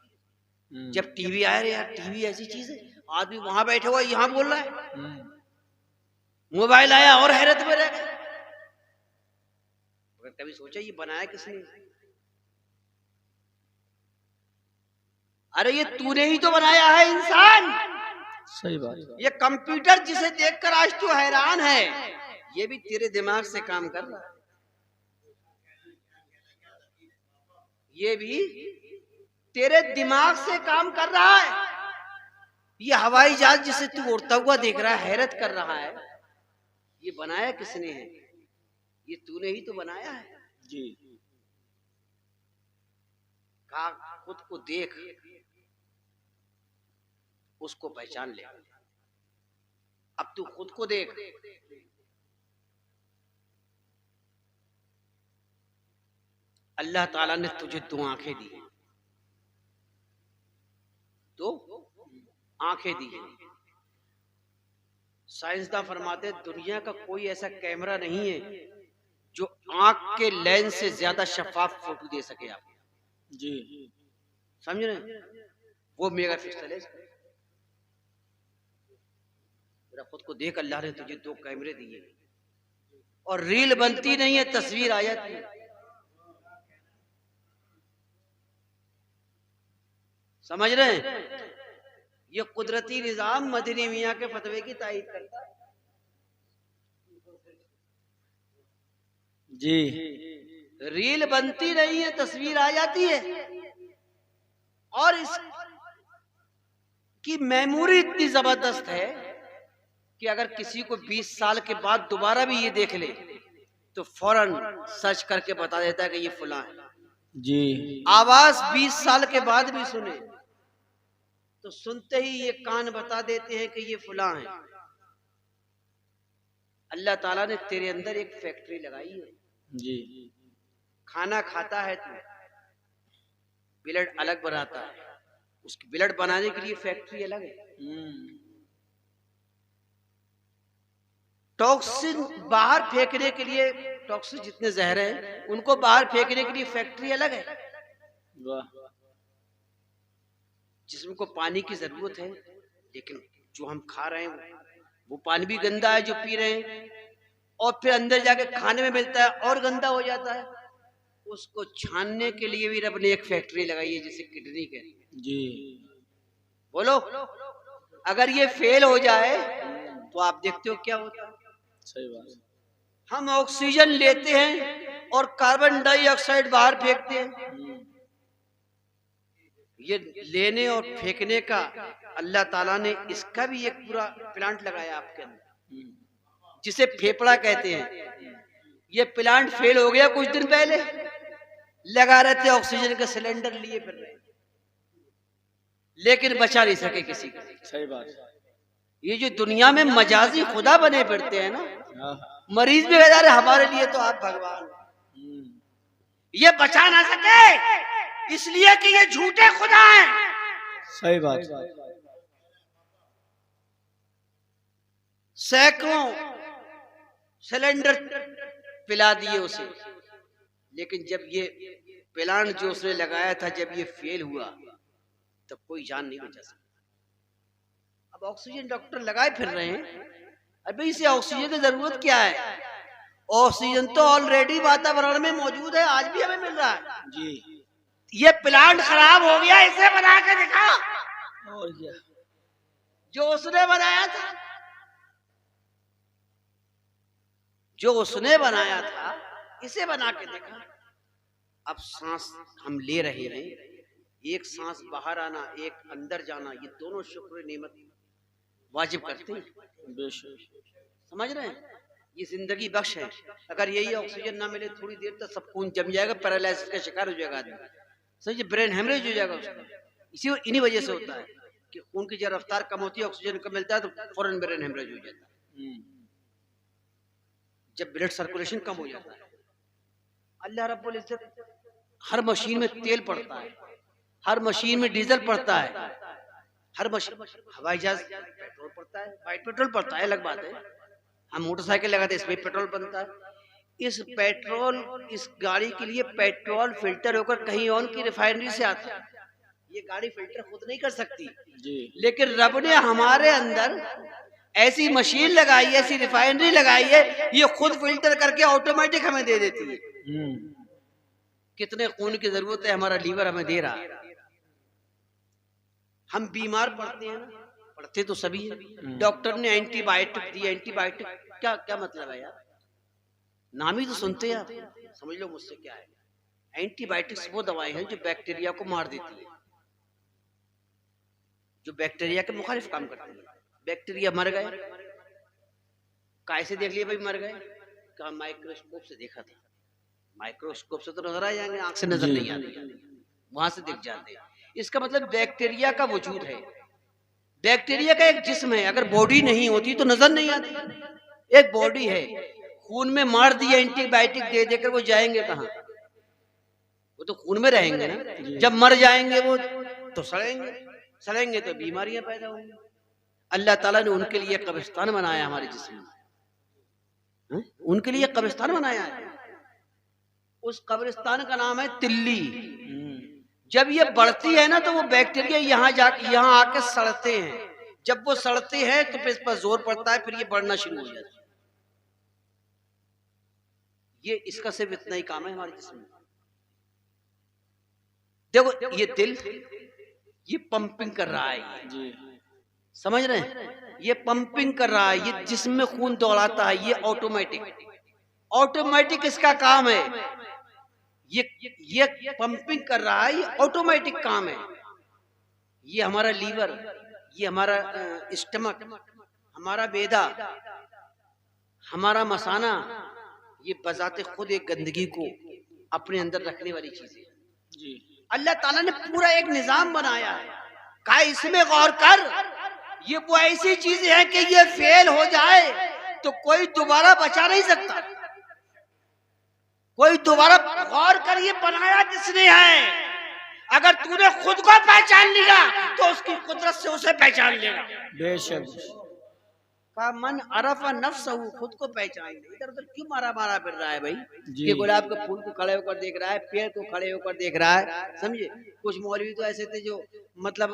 जब टीवी आया, यार टीवी ऐसी चीज है, आदमी वहां बैठा हुआ यहाँ बोल रहा है। मोबाइल आया और हैरत में रह गए। कभी सोचा ये बनाया किसने? अरे ये तूने ही तो बनाया है इंसान। सही बात। ये कंप्यूटर जिसे देखकर आज तू हैरान है, ये भी तेरे दिमाग से काम कर रहा है। ये भी तेरे दिमाग से काम कर रहा है। ये हवाई जहाज जिसे तू उड़ता हुआ देख रहा है, हैरत कर रहा है, ये बनाया किसने है? ये तूने ही तो बनाया है। जी। कहा खुद को देख, उसको पहचान ले। अब तू खुद को देख। अल्लाह ताला ने तुझे 2 आंखें दी, 2 आंखें दी हैं। साइंसदान फरमाते दुनिया का कोई ऐसा कैमरा नहीं है जो आंख के लेंस से ज्यादा शफाफ फोटो दे सके आप। जी, समझ रहे? वो मेगापिक्सल है। तेरा खुद को देख, अल्लाह ने तुझे 2 कैमरे दिए, और रील बनती नहीं है, तस्वीर आ जाती है। समझ रहे हैं? ये कुदरती निजाम मदनी मियाँ के फतवे की तायीद करता है। जी। रील बनती नहीं है, तस्वीर आ जाती है, और इस की मेमोरी इतनी जबरदस्त है कि अगर किसी को 20 साल के बाद दोबारा भी ये देख ले तो फौरन सर्च करके बता देता है कि ये फुला है। जी। आवाज 20 साल के बाद भी सुने तो सुनते ही ये कान बता देते हैं कि ये फुला है। अल्लाह ताला ने तेरे अंदर एक फैक्ट्री लगाई है। जी। खाना खाता है तू, ब्लड अलग बनाता है, उसकी ब्लड बनाने के लिए फैक्ट्री अलग है। टॉक्सिन बाहर फेंकने के लिए, टॉक्सिन जितने जहर हैं उनको बाहर फेंकने के लिए फैक्ट्री अलग है। वाह। जिसमें को पानी की जरूरत है, लेकिन जो हम खा रहे हैं वो पानी भी गंदा है जो पी रहे हैं, और फिर अंदर जाके खाने में मिलता है और गंदा हो जाता है। उसको छानने के लिए भी रब ने एक फैक्ट्री लगाई है, जिसे किडनी कहते हैं। जी। बोलो, अगर ये फेल हो जाए तो आप देखते हो क्या होता है। सही बात। हम ऑक्सीजन लेते हैं और कार्बन डाइऑक्साइड बाहर फेंकते हैं। ये लेने और फेंकने का अल्लाह ताला ने इसका भी एक पूरा प्लांट लगाया आपके अंदर, जिसे फेफड़ा कहते हैं। ये प्लांट फेल हो गया कुछ दिन पहले, लगा रहे थे ऑक्सीजन का सिलेंडर लिए फिर रहे, लेकिन बचा नहीं सके किसी को। सही बात। ये जो दुनिया में मजाजी खुदा बने फिरते हैं ना, हाँ। मरीज भी कह रहे हमारे लिए तो आप भगवान, ये बचा ना सके इसलिए कि ये झूठे खुदा हैं। सही बात। सैकड़ों सिलेंडर पिला दिए उसे, लेकिन जब ये प्लांट जो उसने लगाया था जब ये फेल हुआ तब कोई जान नहीं बचा सका। अब ऑक्सीजन डॉक्टर लगाए फिर रहे हैं, अभी इसे ऑक्सीजन की जरूरत क्या है? ऑक्सीजन तो ऑलरेडी वातावरण में मौजूद है, आज भी हमें मिल रहा है जी। ये प्लांट खराब हो गया, इसे बना के दिखा और क्या, जो उसने बनाया था, जो उसने बनाया था इसे बना के देखा। अब सांस हम ले रहे हैं, एक सांस बाहर आना एक अंदर जाना, ये दोनों शुक्र नेमत वाजिब करते हैं। समझ रहे हैं? ये जिंदगी बख्श है। अगर यही ऑक्सीजन ना मिले थोड़ी देर तक सब खून जम जाएगा, पैरालिसिस का शिकार हो जाएगा आदमी, समझिए ब्रेन हेमरेज हो जाएगा उसका। इसी इन्हीं वजह से होता है कि खून की जब रफ्तार कम होती है, ऑक्सीजन कम मिलता है तो फौरन ब्रेन हेमरेज हो जाता है, जब ब्लड सर्कुलेशन कम हो जाता है। अल्लाह रब्बुल इज्जत हर मशीन में तेल पड़ता है, हर मशीन में डीजल पड़ता है, हर मशीन, हवाई जहाज पेट्रोल पड़ता है, वाइट पेट्रोल पड़ता है, अलग बात है। हम मोटरसाइकिल लगाते हैं, इसमें पेट्रोल बनता है। इस पेट्रोल, इस गाड़ी के लिए पेट्रोल फिल्टर होकर कहीं और की रिफाइनरी से आता है। ये गाड़ी फिल्टर खुद नहीं कर सकती जी। लेकिन रब ने हमारे अंदर ऐसी मशीन लगाई है, ऐसी रिफाइनरी लगाई है, ये खुद फिल्टर करके ऑटोमेटिक हमें दे देती है। कितने खून की जरूरत है, हमारा लीवर हमें दे रहा है। हम बीमार पड़ते हैं ना, पड़ते तो सभी हैं। डॉक्टर ने एंटीबायोटिक दी, एंटीबायोटिक क्या क्या मतलब है यार? नाम ही तो सुनते हैं आप, समझ लो मुझसे क्या है। एंटीबायोटिक्स वो दवाएं हैं जो बैक्टीरिया को मार देती है, जो बैक्टीरिया के मुखालिफ काम करती है। बैक्टीरिया मर गए, कैसे देख लिए भाई मर गए? कहा माइक्रोस्कोप से देखा था। माइक्रोस्कोप से तो नजर आ जाएंगे, आंख से नजर नहीं आती, वहां से दिख जाते हैं। इसका मतलब बैक्टीरिया का वजूद है। बैक्टीरिया का एक जिस्म है, अगर बॉडी नहीं होती तो नजर नहीं आती। एक बॉडी है, खून में मार दिया एंटीबायोटिक दे देकर, वो जाएंगे कहाँ? वो तो खून में रहेंगे ना। जब मर जाएंगे वो तो सड़ेंगे, सड़ेंगे तो बीमारियां पैदा होंगी। अल्लाह ताला ने उनके लिए कब्रिस्तान बनाया हमारे जिस्म में, उनके लिए कब्रिस्तान बनाया है। उस कब्रिस्तान का नाम है तिल्ली। जब ये बढ़ती है ना तो वो बैक्टीरिया यहाँ आके सड़ते हैं। जब वो सड़ते हैं तो फिर इस पर जोर पड़ता है, फिर ये बढ़ना शुरू हो जाता है। ये इसका सिर्फ इतना ही काम है हमारे जिस्म में। देखो ये दिल, ये पंपिंग कर रहा है जी, समझ रहे हैं? ये पंपिंग कर रहा है, ये जिस्म में खून दौड़ाता है, ये ऑटोमेटिक इसका काम है। ये पंपिंग कर रहा है, ये ऑटोमेटिक काम है। ये हमारा लीवर, ये हमारा स्टमक, हमारा बेदा, हमारा मसाना, ये बजाते खुद एक गंदगी को अपने अंदर रखने वाली चीजें जी। अल्लाह ताला ने पूरा एक निजाम बनाया है, कहा इसमें गौर कर। ये वो ऐसी चीजें हैं कि ये फेल हो जाए तो कोई दोबारा बचा नहीं सकता, कोई दोबारा। गौर कर, ये बनाया किसने है? अगर तूने खुद को पहचान लिया तो उसकी कुदरत से उसे पहचान लेगा। बेशक। मन अरफा नफ्सहू, खुद को पहचान ले। इधर उधर क्यों मारा मारा फिर रहा है भाई? जी। कि गुलाब के फूल को खड़े होकर देख रहा है, पेड़ को खड़े होकर देख रहा है, समझे? कुछ मौलवी तो ऐसे थे जो मतलब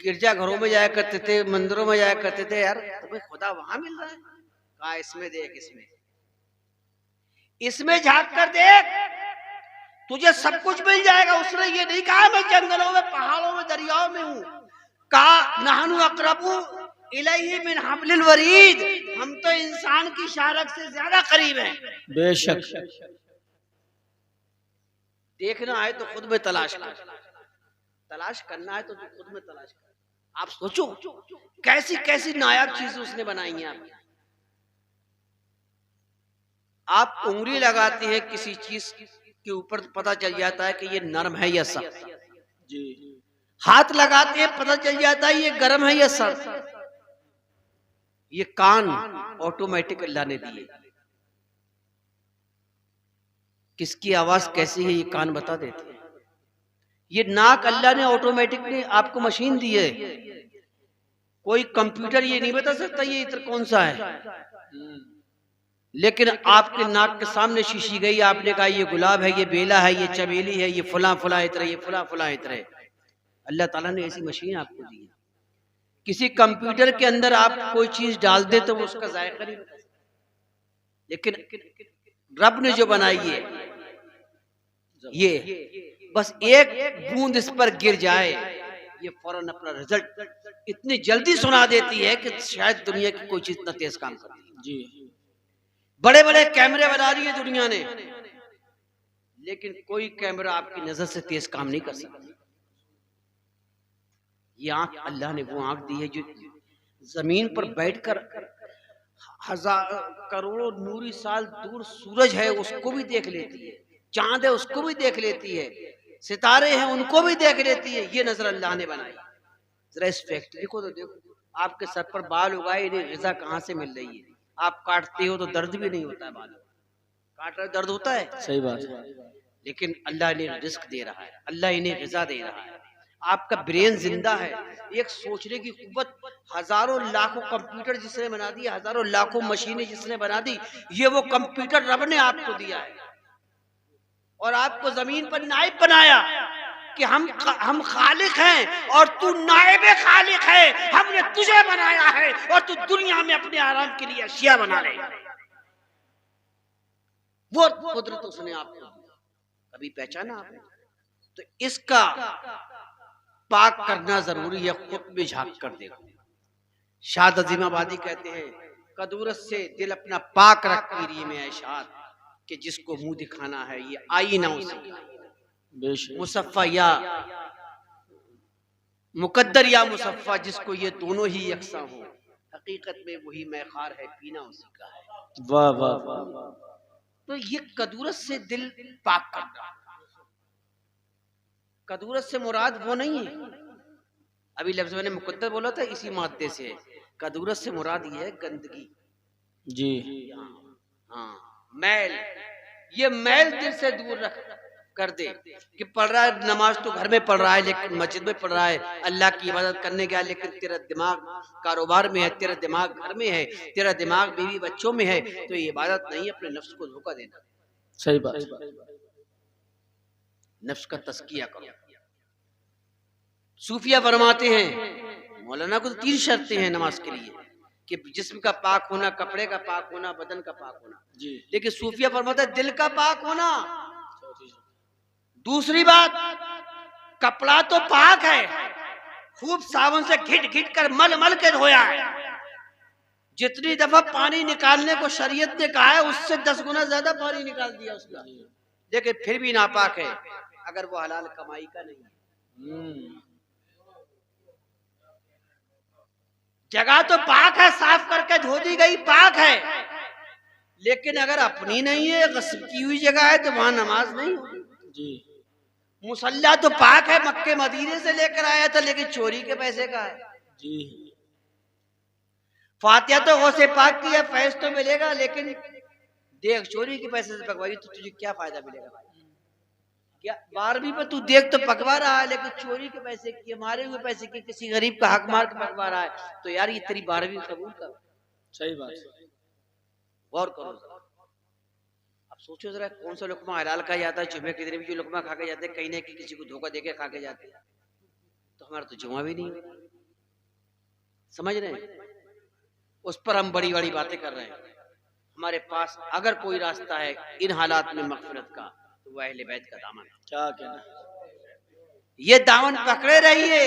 गिरजा घरों में जाया करते थे, मंदिरों में जाया करते थे। यार तुम्हें खुदा वहां मिल रहा है? कहा इसमें देख, इसमें झांक कर देख, तुझे सब कुछ मिल जाएगा। उसने ये नहीं कहा मैं जंगलों में, पहाड़ों में, दरियाओं में हूँ। कहा नहनु अक़रबु इलैहि मिन हब्लिल वरीद, हम तो इंसान की शारक से ज्यादा करीब हैं। बेशक। देखना है तो खुद में तलाश कर, तलाश करना है तो तू खुद में तलाश कर। आप सोचो कैसी कैसी नायाब चीजें उसने बनाई हैं। आप उंगली लगाते हैं किसी चीज के ऊपर, पता चल जाता है कि ये नरम है या सख्त। जी। हाथ लगाते हैं पता चल जाता है ये गर्म है या सर्द। ये कान ऑटोमेटिक अल्लाह ने दिए, किसकी आवाज कैसी है ये कान बता देते हैं। ये नाक अल्लाह ने ऑटोमेटिक ने आपको मशीन दी है, कोई कंप्यूटर ये नहीं बता सकता ये इत्र कौन सा है। लेकिन आपके नाक के सामने शीशी गई, आपने कहा ये गुलाब है, ये बेला है, ये चमेली है, ये फला फला इत्र, ये फला फला इत्र है। अल्लाह ताला ने ऐसी मशीन आपको दी है। किसी कंप्यूटर के अंदर आप कोई चीज डाल दे तो वो उसका जायका नहीं बता सकता, लेकिन रब ने जो बनाई है ये बस एक बूंद इस पर गिर जाए, ये फौरन अपना रिजल्ट इतनी जल्दी सुना देती है कि शायद दुनिया की कोई चीज इतना तेज काम करती है। जी, बड़े बड़े कैमरे बना दिए दुनिया ने, लेकिन कोई कैमरा आपकी नजर से तेज काम नहीं कर सकता। ये आंख अल्लाह ने वो आंख दी है जो जमीन पर बैठकर हजार करोड़ों नूरी साल दूर सूरज है उसको भी देख लेती है, चांद है उसको भी देख लेती है, सितारे हैं उनको भी देख लेती है। ये नजर अल्लाह ने बनाई। जरा इस फैक्ट्री को तो देखो, आपके सर पर बाल उगाए, इन्हें ग़िज़ा कहाँ से मिल रही है? आप काटते हो तो दर्द भी नहीं होता है, बाल काट रहे दर्द होता है, सही बात है। लेकिन अल्लाह इन्हें रिस्क दे रहा है, अल्लाह इन्हें ग़िज़ा दे रहा है। आपका ब्रेन जिंदा है, एक सोचने की कुव्वत, हजारों लाखों कंप्यूटर जिसने बना दिया, हजारों लाखों मशीनें जिसने बना दी, ये वो कंप्यूटर रब ने आपको दिया है। और आपको जमीन पर नाइब बनाया कि हम खालिक हैं और तू नाइबे खालिक है। हमने तुझे बनाया है और तू दुनिया में अपने आराम के लिए अशिया बना रहे। वो कुदरत उसने आपको कभी पहचाना आपने? तो इसका पाक करना जरूरी है, खुद में झांक कर देखो। शाद अजीमाबादी कहते हैं कदूरत से दिल अपना पाक रख पीरी में ऐशाद, कि जिसको मुंह दिखाना है ये आईना उसी, मुसफ़ा या मुकद्दर या मुसफ़ा, जिसको ये दोनों ही यकसा हो, हकीकत में वही मैखार है, पीना उसी का है। वाह वाह वाह। तो ये कदूरत से दिल पाक करना, कदूरत से मुराद वो नहीं है। अभी लफ्ज़ मैंने मुकद्दर बोला था, इसी मादे से। कदूरत से मुराद ये है गंदगी। जी हाँ, मैल, ये मैल दिल से दूर रख कर दे कि पढ़ रहा है नमाज तो घर में पढ़ रहा है, लेकिन मस्जिद में पढ़ रहा है, अल्लाह की इबादत करने गया, लेकिन तेरा दिमाग कारोबार में है, तेरा दिमाग घर में है, तेरा दिमाग बीवी बच्चों में है, तो ये इबादत नहीं है, अपने नफ्स को धोखा देना। सही बात। नफ्स का तस्किया करो। सूफिया फरमाते हैं, मौलाना को 3 शर्तें हैं नमाज के लिए, कि जिस्म का पाक होना, कपड़े का पाक होना, बदन का पाक होना जी। लेकिन सूफिया फरमाता है दिल का पाक होना। दूसरी बात, कपड़ा तो पाक है, खूब साबुन से घिट घिट कर मल मल के धोया है। जितनी दफा पानी निकालने को शरीयत ने कहा है उससे 10 गुना ज्यादा पानी निकाल दिया उसका, लेकिन फिर भी नापाक है, अगर वो हलाल कमाई का नहीं है। जगह तो पाक है, साफ करके धो दी गई, पाक है, लेकिन अगर अपनी नहीं है, गस्ब की हुई जगह है, तो वहां नमाज नहीं होगी जी। मुसल्ला तो पाक है, मक्के मदीने से लेकर आया था, लेकिन चोरी के पैसे का है जी। फातिहा तो गौसे पाक की है, फैज तो मिलेगा, लेकिन देख चोरी के पैसे से पकवाई तो तुझे क्या फायदा मिलेगा? क्या 12वीं में तू देख तो पकवा रहा है, लेकिन चोरी के पैसे किए, मारे हुए पैसे किए, किसी गरीब का हक मार के पकवा रहा है, तो यार ये तेरी 12वीं कबूल कर। सही बात। गौर करो। अब सोचो जरा, कौन सा लुकमा हलाल का जाता है, जुमे के दिन भी जो लुकमा खा के जाते हैं, कहीं ना कहीं किसी को धोखा देके खा के जाते हैं, तो हमारा तो जुमा भी नहीं होता। समझ रहे हैं? उस पर हम बड़ी बड़ी बातें कर रहे हैं। हमारे पास अगर कोई रास्ता है इन हालात में मग़फ़िरत का, तो वह अहले बैत का दामन है। क्या कहना, ये दामन पकड़े रहिए,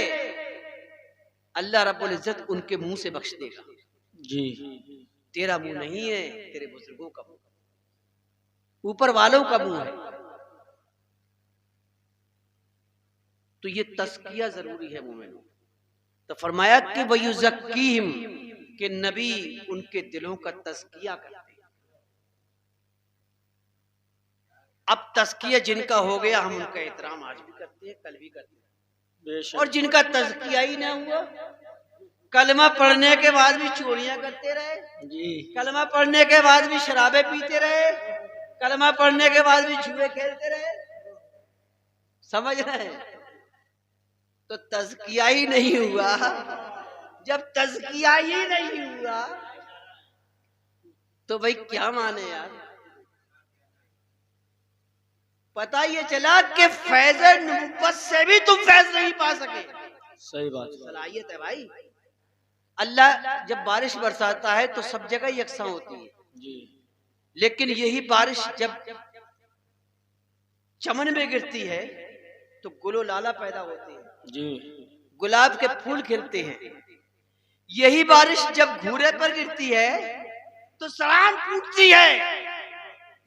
अल्लाह रब्बुल इज्जत उनके मुंह से बख्श देगा। जी। तेरा मुंह नहीं है, तेरे बुजुर्गों का मुंह, ऊपर वालों का मुंह है। तो ये तस्किया जरूरी है मोमिनों। तो फरमाया कि वयुज़क्कीहिम, कि नबी उनके दिलों का तस्किया करते हैं। अब तस्किया जिनका हो गया, हम उनका एहतराम आज भी करते हैं, कल भी करते हैं। और जिनका तस्किया ही ना हुआ, कलमा पढ़ने के बाद भी चोरियां करते रहे जी, कलमा पढ़ने के बाद भी शराबे पीते रहे, कलमा पढ़ने के बाद भी जुए खेलते रहे। समझ रहे हैं? तो तज़किया ही नहीं हुआ। जब तज़किया ही नहीं हुआ तो भाई क्या माने यार। पता ये चला कि फैज़ नबुव्वत से भी तुम फैज़ नहीं पा सके। सही बात। सलाहियत है भाई। अल्लाह जब बारिश बरसाता है तो सब जगह यकसा होती है जी, लेकिन यही बारिश जब चमन में गिरती है तो गुलो लाला पैदा होते हैं जी, गुलाब के फूल खिलते हैं। यही बारिश जब घूरे पर गिरती है तो सड़ान फूटती है।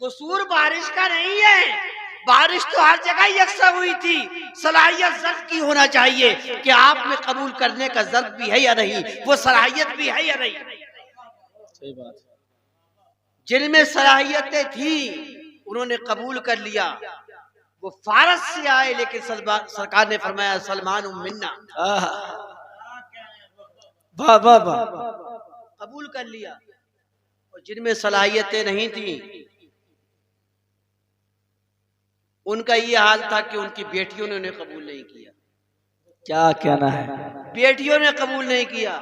कसूर बारिश का नहीं है, बारिश तो हर जगह यकसा हुई थी। सलाहियत ज़र्फ की होना चाहिए कि आप में कबूल करने का ज़र्फ भी है या नहीं, वो सलाहियत भी है या नहीं। सही बात। जिनमें सलाहियतें थी उन्होंने कबूल कर लिया। वो फारस से आए लेकिन सरकार ने फरमाया सलमान मिन्ना, वाह वाह वाह, कबूल कर लिया। और जिनमें सलाहियतें नहीं थी उनका ये हाल था कि उनकी बेटियों ने उन्हें कबूल नहीं किया। क्या कहना है। बेटियों ने कबूल नहीं किया।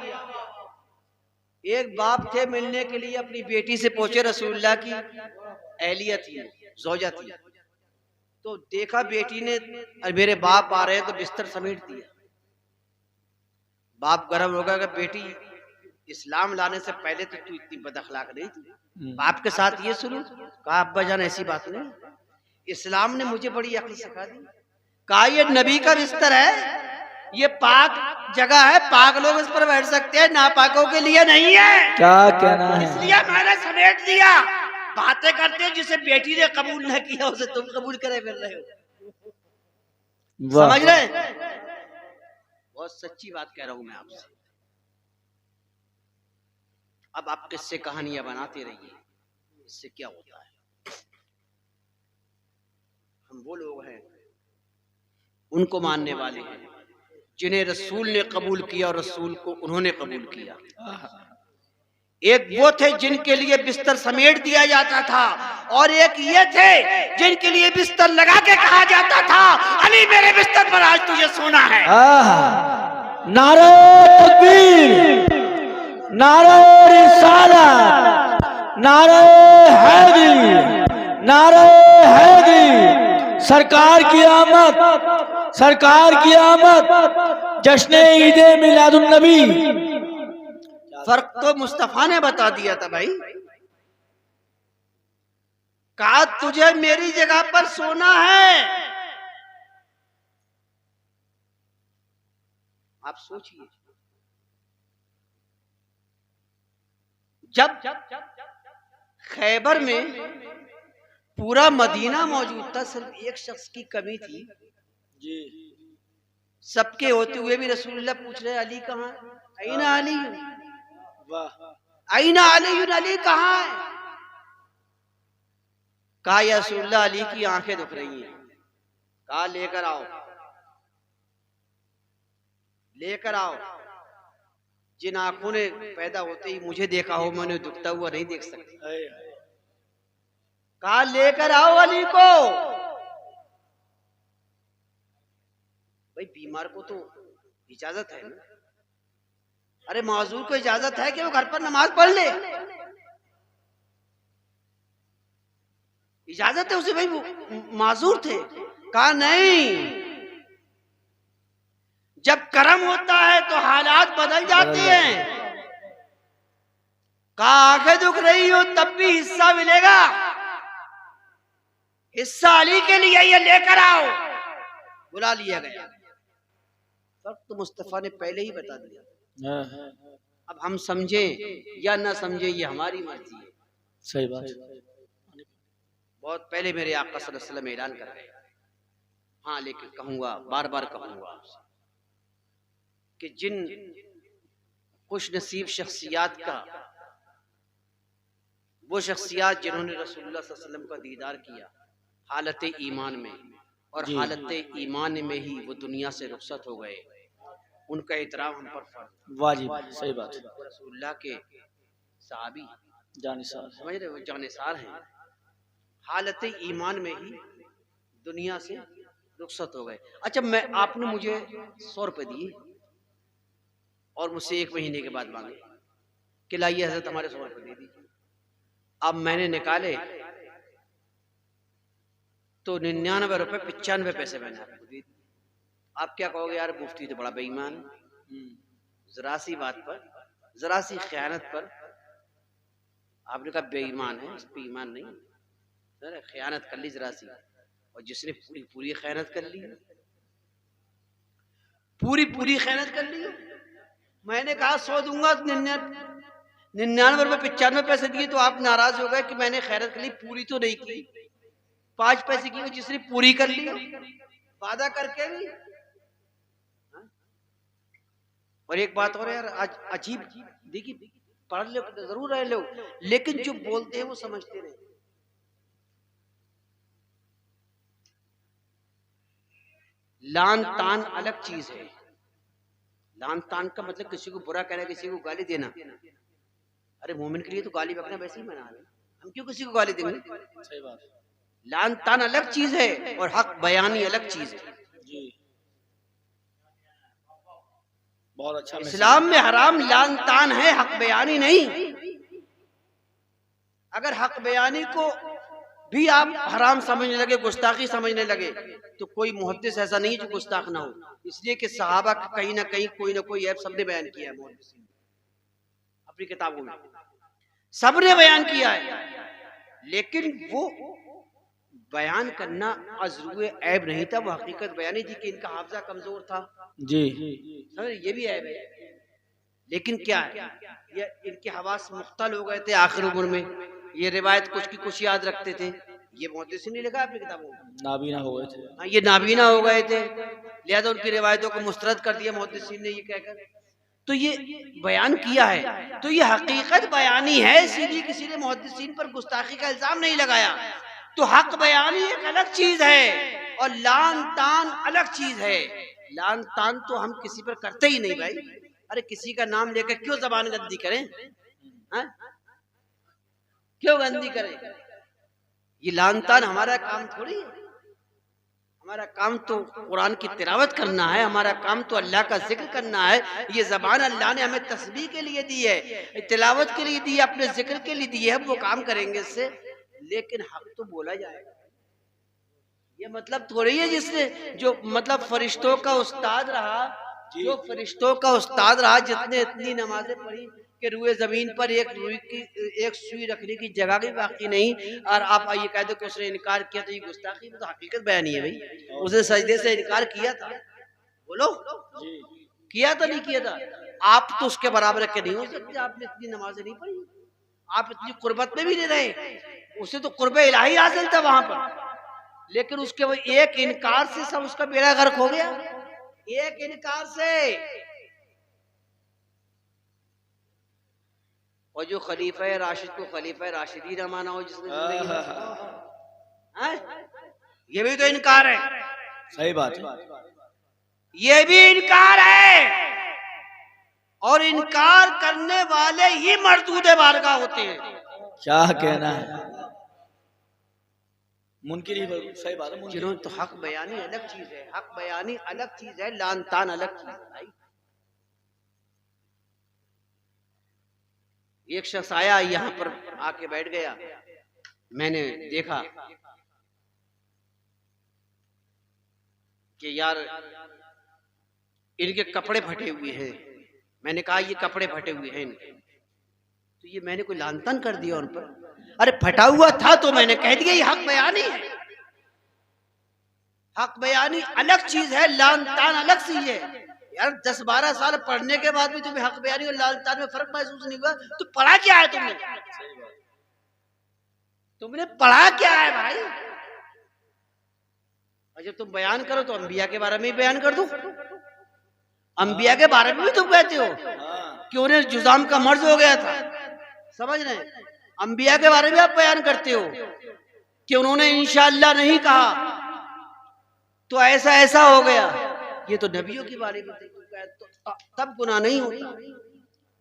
एक बाप थे मिलने के लिए अपनी बेटी से पहुंचे, रसूलुल्लाह की अहलिया थी, ज़ौजा थी। तो देखा बेटी ने मेरे बाप आ रहे हैं तो बिस्तर समेट दिया। बाप गर्म होगा कि बेटी इस्लाम लाने से पहले तो तू इतनी बदअखलाक नहीं थी, बाप के साथ ये शुरू। कहा अब्बा जान ऐसी बात नहीं, इस्लाम ने मुझे बड़ी अक्ल सिखा दी। कहा ये नबी का बिस्तर है, ये पाक जगह है, पाक लोग इस पर बैठ सकते हैं, नापाकों के लिए नहीं है। क्या कहना है। इसलिए मैंने समेट दिया। बातें करते हैं जिसे बेटी ने कबूल न किया उसे तुम कबूल करे फिर रहे हो। समझ रहे हैं? बहुत सच्ची बात कह रहा हूं मैं आपसे। अब आप किससे कहानियां बनाते रहिए, इससे क्या होता है। हम वो लोग हैं, उनको मानने वाले हैं जिन्हें रसूल ने कबूल किया और रसूल को उन्होंने कबूल किया। एक वो थे जिनके लिए बिस्तर समेट दिया जाता था, और एक ये थे जिनके लिए बिस्तर लगा के कहा जाता था अली मेरे बिस्तर पर आज तुझे सोना है। नारे तकबीर, नारे रिसालत, नारे हैदरी, नारे हैदरी। सरकार की आमद, सरकार की आमद, जश्न ईद मिलादुन नबी। फर्क तो मुस्तफा ने बता दिया था भाई। कहा तुझे मेरी जगह पर सोना है। आप सोचिए, जब खैबर में पूरा मदीना मौजूद था, सिर्फ एक शख्स की कमी थी जी, सबके होते हुए भी रसूलुल्लाह पूछ रहे अली कहाँ है, अईना अली, अईना अली, अली कहाँ है। कहा या रसूलुल्लाह अली की आंखें दुख रही हैं। कहा लेकर आओ, लेकर आओ। जिन आंखों ने पैदा होते ही मुझे देखा हो, मैं उन्हें दुखता हुआ नहीं देख सकती। कहा लेकर आओ अली को। भाई बीमार को तो इजाजत है ना, अरे माजूर को इजाजत है कि वो घर पर नमाज पढ़ ले, इजाजत है उसे, भाई वो माजूर थे। कहा नहीं, जब कर्म होता है तो हालात बदल जाते हैं। कहा आंखें दुख रही हो तब भी हिस्सा मिलेगा, हिस्सा अली के लिए ये लेकर आओ। बुला लिया गया। फर्क तो मुस्तफा ने पहले ही बता दिया। अब हम समझे या ना समझे ये हमारी मर्जी है। सही बात। बहुत पहले मेरे आका सल्लल्लाहु अलैहि वसल्लम ऐलान कर गए। हाँ, लेकिन कहूंगा, बार बार कहूंगा आपसे कि जिन खुश नसीब शख्सियात का, वो शख्सियात जिन्होंने रसूलुल्लाह सल्लल्लाहु अलैहि वसल्लम का दीदार किया हालत ईमान में, और हालत ईमान में ही वो दुनिया से रुखसत हो गए, उनका एहतराम हम पर फर्ज वाजिब। सही बात। रसूलुल्लाह के सहाबी जानिसार, समझ रहे हो, जानिसार हैं, हालत ईमान में ही दुनिया से रुखसत हो गए। अच्छा, मैं आपने मुझे 100 रुपए दिए और मुझसे 1 महीने के बाद मांगे कि लाइए हजरत हमारे 100 रुपए दे दीजिए। अब मैंने निकाले तो 99 रुपए 95 पैसे मैंने आपको दे दिए। आप क्या कहोगे, यार मुफ्ती तो बड़ा बेईमान है। जरा सी बात पर, जरा सी खयानत पर आपने कहा बेईमान है, इस पे ईमान नहीं। खयानत कर ली जरा सी, और जिसने पूरी पूरी खयानत कर ली, पूरी पूरी खयानत कर ली। मैंने कहा 100 दूंगा, 99 रुपए 95 पैसे दिए, तो आप नाराज हो गए कि मैंने खैरत कर ली, पूरी तो नहीं की। 5 पैसे की जिसने पूरी कर ली, वादा करके भी। और एक बात और यार, आज अजीब, देखिए पढ़ लो जरूर रहे लोग, लेकिन जो बोलते हैं वो समझते नहीं। लान तान अलग चीज है। लान तान का मतलब किसी को बुरा कहना, किसी को गाली देना। अरे मोमिन के लिए तो गाली बकना वैसे ही मना है, हम क्यों किसी को गाली देंगे। सही बात। लान तान अलग चीज है और हक बयानी अलग चीज है। जी, बहुत अच्छा। इस्लाम में हराम लान तान है, हक बयानी नहीं। अगर हक बयानी को भी आप हराम समझने लगे, गुस्ताखी समझने लगे, तो कोई मुहद्दिस ऐसा नहीं जो गुस्ताख ना हो। इसलिए कि सहाबा का कहीं ना कहीं कोई ना कोई ऐप सबने बयान किया है, मुहद्दिसीन अपनी किताबों में सबने बयान किया है। लेकिन वो बयान करना अज़रूए ऐब नहीं था, वो हकीकत बयानी थी कि इनका हाफजा कमजोर था। जी, ये भी ऐब है। लेकिन क्या है, ये इनके हवास मुख्तल हो गए थे आखिर उम्र में, ये रिवायत कुछ की कुछ याद रखते थे। ये मुहद्दिसीन ने लिखा अपनी किताबों में, नाबीना हो गए थे। हाँ, ये नाबीना हो गए थे, लिहाजा उनकी रिवायतों को मुस्तरद कर दिया मुहद्दिसीन ने ये कहकर। तो ये बयान किया है, तो ये हकीकत बयानी है, इसीलिए किसी ने मुहद्दिसीन पर गुस्ताखी का इल्जाम नहीं लगाया। तो हक बयानी एक अलग चीज है और लान तान अलग चीज है। लान तान तो हम किसी पर करते ही नहीं भाई। अरे किसी का नाम लेकर क्यों जबान गंदी करें, हा? क्यों गंदी करें? ये लान तान हमारा काम थोड़ी है। हमारा काम तो कुरान की तिलावत करना है, हमारा काम तो अल्लाह का जिक्र करना है। ये जबान अल्लाह ने हमें तस्बीह के लिए दी है, तिलावत के लिए दी है, अपने जिक्र के लिए दी है, वो काम करेंगे इससे। लेकिन हक तो बोला जाएगा। ये मतलब थोड़ी है जिसने जो मतलब फरिश्तों का उस्ताद रहा, जो फरिश्तों का उस्ताद रहा, जितने इतनी नमाजें पढ़ी कि रुए जमीन पर एक सुई रखने की जगह भी बाकी नहीं, और आप ये कह दो कि उसने इनकार किया तो ये गुस्ताखी। तो हकीकत बयान नहीं है भाई, उसने सजदे से इनकार किया था। बोलो किया था, नहीं किया था? आप तो उसके बराबर के नहीं हो सकते। आपने इतनी नमाजें नहीं पढ़ी, आप इतनी कुर्बत में भी नहीं रहे, उसे तो कुर्बे इलाही हासिल था वहां पर। लेकिन उसके वो एक इनकार से सब उसका बेड़ा गर्क हो गया, एक इनकार से। और जो खलीफा राशिद को खलीफा राशिदी न माना हो जिसने, ये भी तो इनकार है। सही बात है, ये भी इनकार है। और इनकार करने वाले ही मरदूद बारगाह होते हैं। क्या कहना है। मुनकिर ही सही बात है, मुनकिर। जिन्होंने तो हक बयानी अलग चीज है, हक बयानी अलग चीज है, लान तान अलग चीज है भाई। एक शख्स आया यहाँ पर आके बैठ गया, मैंने देखा कि यार इनके कपड़े फटे हुए हैं। मैंने कहा ये कपड़े फटे हुए हैं इनके, तो ये मैंने कोई लान तान कर दिया उन पर? अरे फटा हुआ था तो मैंने कह दिया ये हक बयानी है। हक बयानी अलग चीज है, लान तान अलग चीज है। यार 10-12 साल पढ़ने के बाद भी तुम्हें हक बयानी और लान तान में फर्क महसूस नहीं हुआ तो पढ़ा क्या है तुमने? तुमने पढ़ा क्या है भाई? और जब तुम बयान करो तो अंबिया के बारे में ही बयान कर दो। अंबिया के बारे में भी तुम कहते हो कि उन्हें जुजाम का मर्ज हो गया था, समझ रहे? अंबिया के बारे में आप बयान करते हो कि उन्होंने इंशाअल्लाह नहीं कहा तो ऐसा ऐसा हो गया। ये तो नबियों के बारे में तो तब गुनाह नहीं होता,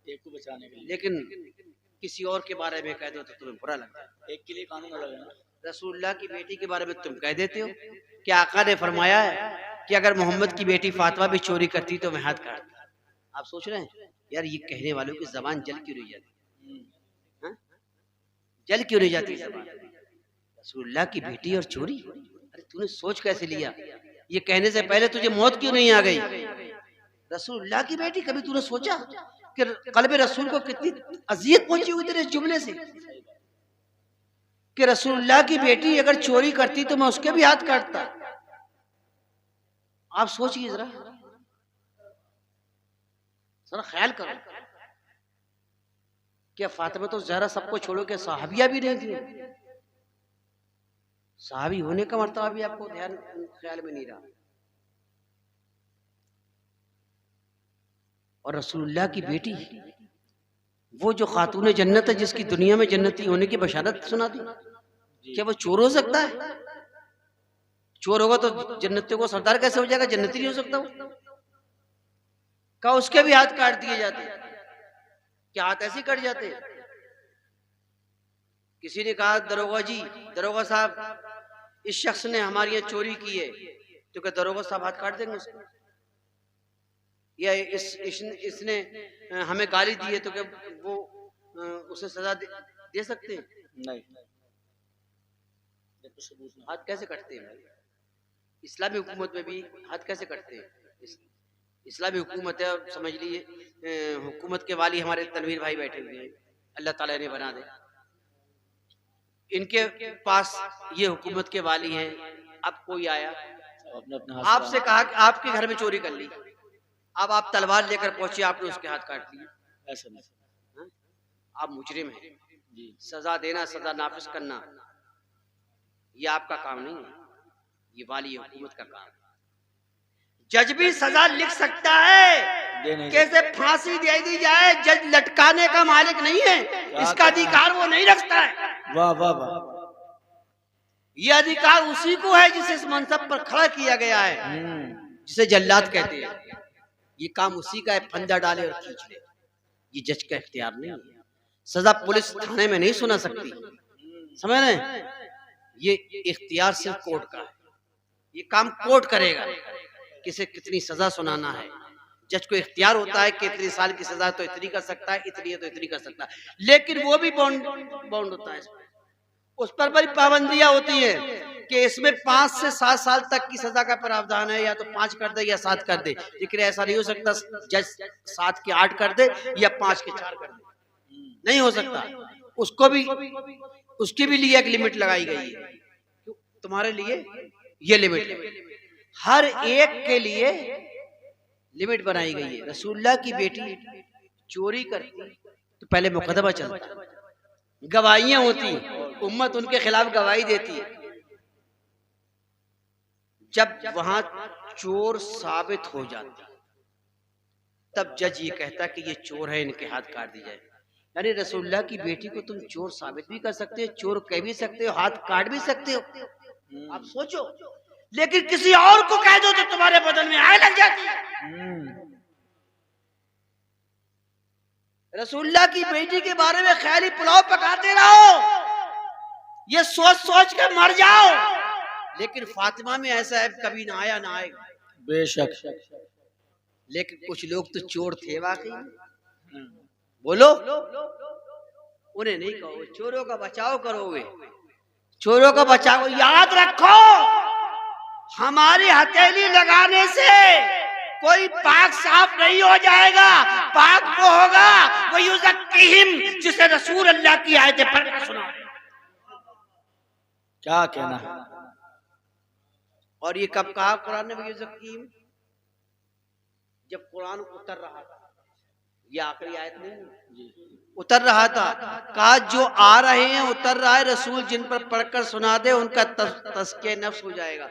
एक को बचाने के लिए। लेकिन किसी और के बारे में कह दो तो तुम्हें बुरा लगता है। एक के लिए कानून अलग है ना। रसूलुल्लाह की बेटी के बारे में तुम कह देते हो कि आका ने फरमाया है कि अगर मोहम्मद की बेटी फातिमा भी चोरी करती तो मैं हाथ काटता। आप सोच रहे हैं यार ये कहने वालों की जबान जल क्यों नहीं जाती? हाँ? जल क्यों नहीं जाती जबान? रसूलुल्लाह की बेटी और चोरी, अरे तूने सोच कैसे लिया? ये कहने से पहले तुझे मौत क्यों नहीं आ गई? रसूलुल्लाह की बेटी, कभी तूने सोचा कि कल्बे रसूल को कितनी अजियत पहुंची हुई तेरे जुमले से कि रसूलुल्लाह की बेटी अगर चोरी करती तो मैं उसके भी हाथ काटता? आप सोचिए जरा ख्याल करो क्या फातिमा तो जहरा सबको छोड़ो के सहाबिया भी नहीं थी। सहाबी होने का मर्तबा भी आपको ध्यान ख्याल में नहीं रहा। और रसूलुल्लाह की बेटी वो जो खातून जन्नत है जिसकी दुनिया में जन्नती होने की बशारत सुना दी, क्या वो चोर हो सकता है? चोर होगा तो जन्नतियों को सरदार कैसे हो जाएगा? जन्नती नहीं हो सकता वो। क्या उसके भी हाथ काट दिए जाते? क्या हाथ ऐसे कट जाते? किसी ने कहा दरोगा जी, दरोगा साहब इस शख्स ने हमारी यहाँ चोरी की है, तो क्या दरोगा साहब हाथ काट देंगे उसको? या इसने हमें गाली दी है तो क्या वो उसे सजा दे सकते हैं? नहीं। हाथ कैसे कटते हैं भाई? इस्लामी हुकूमत में भी हाथ कैसे कटते हैं? इस्लामी हुकूमत है, समझ लीजिए हुकूमत के वाली हमारे तनवीर भाई बैठे हुए हैं, अल्लाह ताला ने बना दे। इनके पास ये हुकूमत के वाली हैं। अब कोई आया आपसे कहा कि आपके घर में चोरी कर ली, अब आप तलवार लेकर पहुंचे, आपने उसके हाथ काट लिए, ऐसा नहीं। आप मुजरिम हैं। सजा देना, सजा नाफिज करना ये आपका काम नहीं है, ये वाली हुकूमत का काम है। जज भी सजा लिख सकता है, कैसे फांसी दे दी जाए, जज लटकाने का मालिक नहीं है, इसका अधिकार वो नहीं रखता है। वाह वाह वाह। ये अधिकार उसी को है जिसे इस मनसब पर खड़ा किया गया है, जिसे जल्लाद कहते हैं। ये काम उसी का है, फंदा डाले और खींच ले, ये जज का इख्तियार नहीं है। सजा पुलिस थाने में नहीं सुना सकती, समझ रहे हैं? ये इख्तियार सिर्फ कोर्ट का है, ये काम कोर्ट करेगा, किसे कितनी सजा सुनाना है। जज को इख्तियार होता है कि इतनी साल की सजा तो इतनी कर सकता है, इतनी है तो इतनी कर सकता है, लेकिन वो भी बाउंड होता है, उस पर बड़ी पाबंदियां होती हैं कि इसमें 5 से 7 साल तक की सजा का प्रावधान है, या तो 5 कर दे या 7 कर दे। लेकिन ऐसा नहीं हो सकता जज 7 के 8 कर दे या 5 के 4 कर दे, नहीं हो सकता। उसको भी, उसकी भी लिए एक लिमिट लगाई गई है, तुम्हारे लिए ये लिमिट है, हर एक के लिए लिमिट बनाई गई है। रसूलुल्लाह की बेटी चोरी करती तो पहले मुकदमा चलता, गवाहियां होती, उम्मत उनके खिलाफ गवाही देती है। जब वहां चोर साबित हो जाता तब जज ये कहता कि ये चोर है, इनके हाथ काट दी जाए। यानी रसूलुल्लाह की बेटी को तुम चोर साबित भी कर सकते हो, चोर कह भी सकते हो, हाथ काट भी सकते हो। आप सोचो, लेकिन किसी और को कह दो तो तुम्हारे बदन में आग लग जाती है। रसूलुल्लाह की बेटी के बारे में ख्याली पुलाव पकाते रहो, ये सोच सोच के मर जाओ। लेकिन फातिमा में ऐसा है कभी ना आया ना आएगा। बेशक। लेकिन कुछ लोग तो चोर थे वाकई। बोलो, उन्हें नहीं कहो चोरों का बचाव करोगे, चोरों का बचाव। याद रखो हमारी हथेली लगाने से कोई पाक साफ नहीं हो जाएगा। पाक वो होगा वो युज़क्कीहिम, जिसे रसूल अल्लाह की आयतें पढ़कर सुना। क्या कहना। और ये कब कहा कुरान ने युज़क्कीहिम? जब कुरान उतर रहा था। ये आखिरी आयत नहीं, उतर रहा था। कहा जो आ रहे हैं उतर रहा है रसूल, जिन पर पढ़कर सुना दे उनका तज़किया नफ्स हो जाएगा।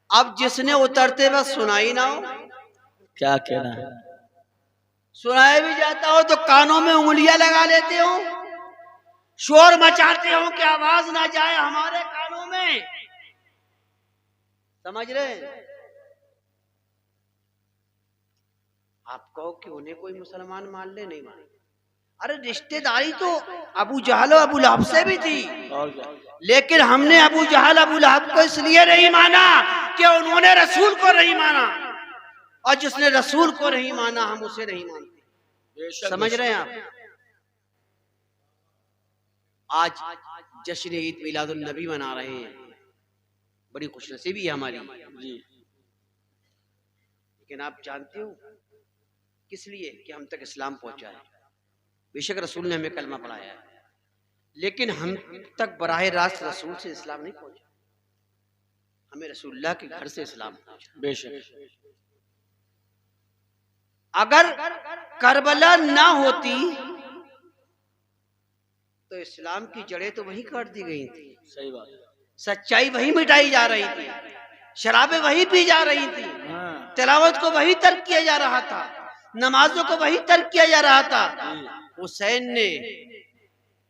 अब जिसने उतरते वक्त सुनाई ना हो, क्या कहना। सुनाया भी जाता हो तो कानों में उंगलियां लगा लेते हो, शोर मचाते हो कि आवाज ना जाए हमारे कानों में। समझ रहे हैं? आप कहो कि उन्हें कोई मुसलमान मान ले, नहीं मान। अरे रिश्तेदारी तो अबू जहल और अबू लहब से भी थी। और क्या। लेकिन हमने अबू जहल अबू लहब को इसलिए नहीं माना कि उन्होंने रसूल को नहीं माना, और जिसने रसूल को नहीं माना हम उसे नहीं मानते। समझ रहे हैं आप? आज जश्न ईद मिलादुन नबी मना रहे हैं, बड़ी खुशनसीबी है हमारी जी। लेकिन आप जानते हो किस लिए? कि हम तक इस्लाम पहुंचा है। बेशक रसूल ने हमें कलमा पढ़ाया है, लेकिन हम तक बराह रास्त रसूल से इस्लाम नहीं पहुंचा। हमें रसूलुल्लाह के घर से इस्लाम पहुंचा। बेशक। अगर करबला ना होती तो इस्लाम की जड़ें तो वहीं काट दी गई थी। सही बात। सच्चाई वहीं मिटाई जा रही थी, शराबें वहीं पी जा रही थी, तिलावत को वहीं तर्क किया जा रहा था, नमाजों को वहीं तर्क किया जा रहा था। हुसैन ने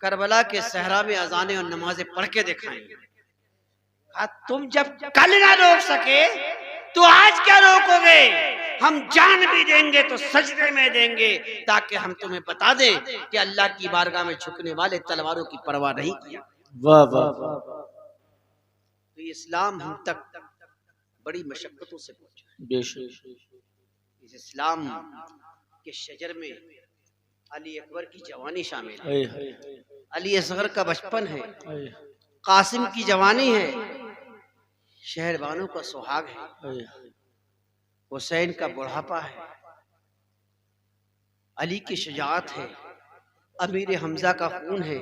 करबला के सहरा में अजाने और नमाजें पढ़ के दिखाई। तुम जब कल ना रोक सके तो आज क्या रोकोगे? हम जान भी देंगे तो सजदे में देंगे, ताकि हम तुम्हें बता दें कि अल्लाह की बारगाह में झुकने वाले तलवारों की परवाह नहीं किया। वाह वाह वाह। तो इस्लाम हम तक बड़ी मशक्कतों से पहुंचा। बेशक। इस इस्लाम के शजर में अली अकबर की जवानी शामिल है, अली असगर का बचपन है, कासिम की जवानी है, शहरबानों का सुहाग है, हुसैन का बुढ़ापा है, अली की शुजाअत है, अमीर हमजा का खून है,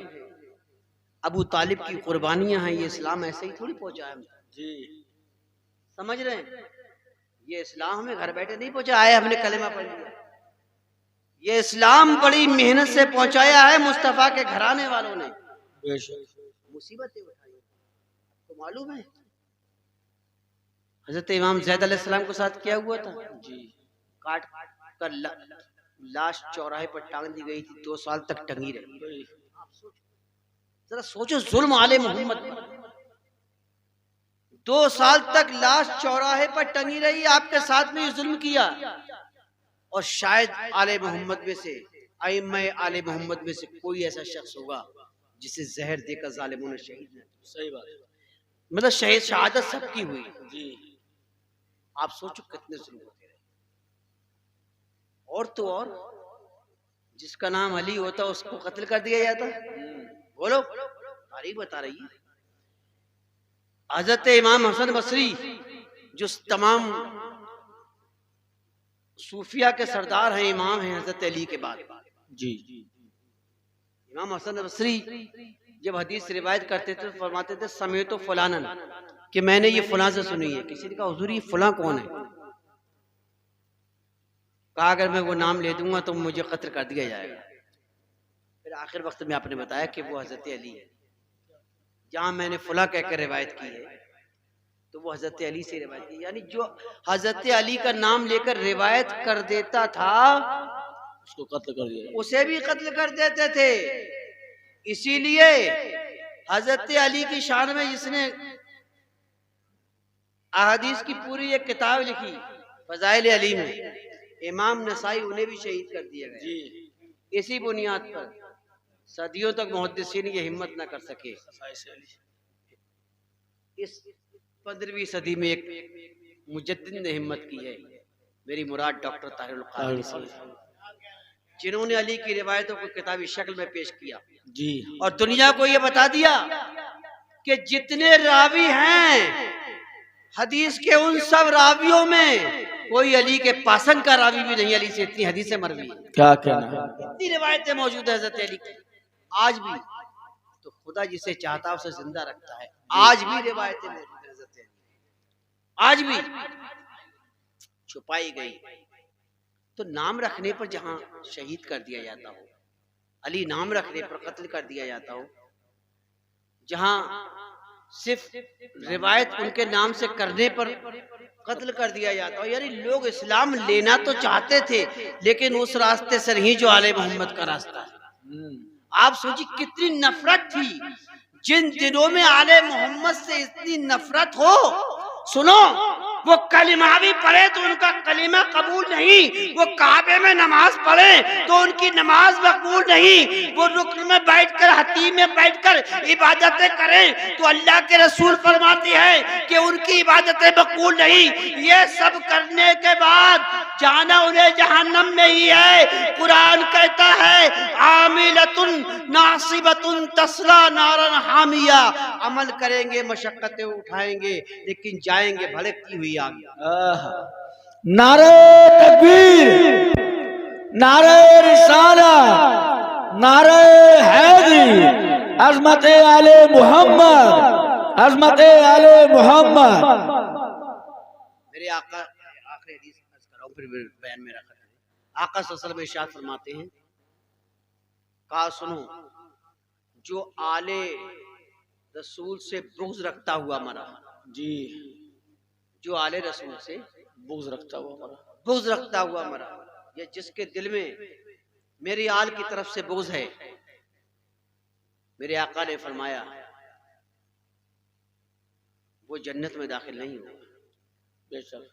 अबू तालिब की कुर्बानियां हैं। ये इस्लाम ऐसे ही थोड़ी पहुंचा है जी। समझ रहे हैं? ये इस्लाम हमें घर बैठे नहीं पहुंचा है, हमने कलेमा पढ़ लिया। ये इस्लाम बड़ी मेहनत से पहुंचाया है मुस्तफा के घराने वालों ने। मुसीबतें उठाई, तो मालूम है हजरत इमाम ज़ैद अलैहिस्सलाम के साथ क्या हुआ था जी। काट कर लाश चौराहे पर टांग दी गई थी, 2 साल तक टंगी रही। जरा सोचो जुल्म आले मोहम्मद, 2 साल तक लाश चौराहे पर टंगी रही, आपके साथ में ये जुल्म किया। और शायद आले मोहम्मद में से, आइम्मा आले मोहम्मद में से कोई ऐसा शख्स होगा जिसे जहर देकर जालिमों ने शहीद किया। सही बात है। मतलब शहीद शहादत सबकी हुई जी। आप सोचो कितने जुल्म होते रहे। और तो और जिसका नाम अली होता उसको कत्ल कर दिया जाता। बोलो, तारीख बता रही है। हजरत इमाम हसन बसरी जो तमाम सूफिया के सरदार हैं, इमाम हैं हजरत अली के बाद जी। इमाम हसन बसरी जब हदीस रिवायत करते थे तो फरमाते थे समेत फलानन, कि मैंने ये फलां से सुनी है। किसी ने कहा हुजूर ये फलां कौन है? कहा अगर मैं वो नाम ले दूंगा तो मुझे कत्ल कर दिया जाएगा। फिर आखिर वक्त में आपने बताया कि वो हजरत अली है। जहां मैंने फलां कहकर रिवायत की है तो वो हजरत अली से रिवायत की, यानी जो हजरत अली का नाम लेकर रिवायत कर देता था उसको कत्ल कर दिया, उसे भी कत्ल कर देते थे। इसीलिए हजरत अली की शान में जिसने अहादीस की पूरी एक किताब लिखी फजाइल अली में, इमाम नसाई, उन्हें भी शहीद कर दिया गया जी। इसी बुनियाद पर सदियों तक मुहद्दिसीन ये हिम्मत न कर सके इस 15वीं सदी में एक मुजद्दिद ने हिम्मत की है, मेरी मुराद डॉक्टर ताहिरुल कादरी से, जिन्होंने अली की रिवायतों को किताबी शक्ल में पेश किया जी। और दुनिया को यह बता दिया कि जितने रावी हैं हदीस के, उन सब रावियों में कोई अली के पासन का रावी भी नहीं। अली से इतनी हदीसें मरवी, क्या कहना है। इतनी रिवायतें मौजूद है हज़रत अली की। आज भी तो खुदा जिसे चाहता है उसे जिंदा रखता है। आज भी रिवायतें मौजूद है हज़रत अली, आज भी छुपाई गई। तो नाम रखने पर जहां शहीद कर दिया जाता हो, अली नाम रखने पर कत्ल कर दिया जाता हो, जहां सिर्फ रिवायत उनके नाम से करने पर कत्ल कर दिया जाता हो, यानी लोग इस्लाम लेना तो चाहते थे लेकिन उस रास्ते से नहीं जो आले मोहम्मद का रास्ता है। आप सोचिए कितनी नफरत थी। जिन दिनों में आले मोहम्मद से इतनी नफरत हो, सुनो, वो कलिमा भी पढ़े तो उनका कलिमा कबूल नहीं, वो काबे में नमाज पढ़े तो उनकी नमाज मकबूल नहीं, वो रुकन में बैठकर, हतीम में बैठकर इबादतें करें तो अल्लाह के रसूल फरमाते हैं कि उनकी इबादतें मकबूल नहीं। ये सब करने के बाद जाना उन्हें जहन्नम में ही है। कुरान कहता है आमिलतुन नासिबतुन तस्ला नारन हामिया, अमल करेंगे, मशक्कतें उठाएंगे, लेकिन जाएंगे भड़कती हुई आग। नारे तकबीर, नारे रिसाला, नारे हैदरी, अज़मत आले मोहम्मद, अज़मत आले मोहम्मद। मेरे आका, आखिरी हदीस अर्ज कर रहा हूं, फिर बयान में रखा है। आका सल्लल्लाहु अलैहि वसल्लम इरशाद फरमाते हैं, कहा सुनो, जो आले रसूल से बुग़्ज़ रखता हुआ मरा, जी, जो आले रसूल से बुग़्ज़ रखता हुआ मरा, बुग़्ज़ रखता हुआ मरा, या जिसके दिल में मेरी आल की तरफ से बुग़्ज़ है, मेरे आका ने फरमाया वो जन्नत में दाखिल नहीं होगा। बेशक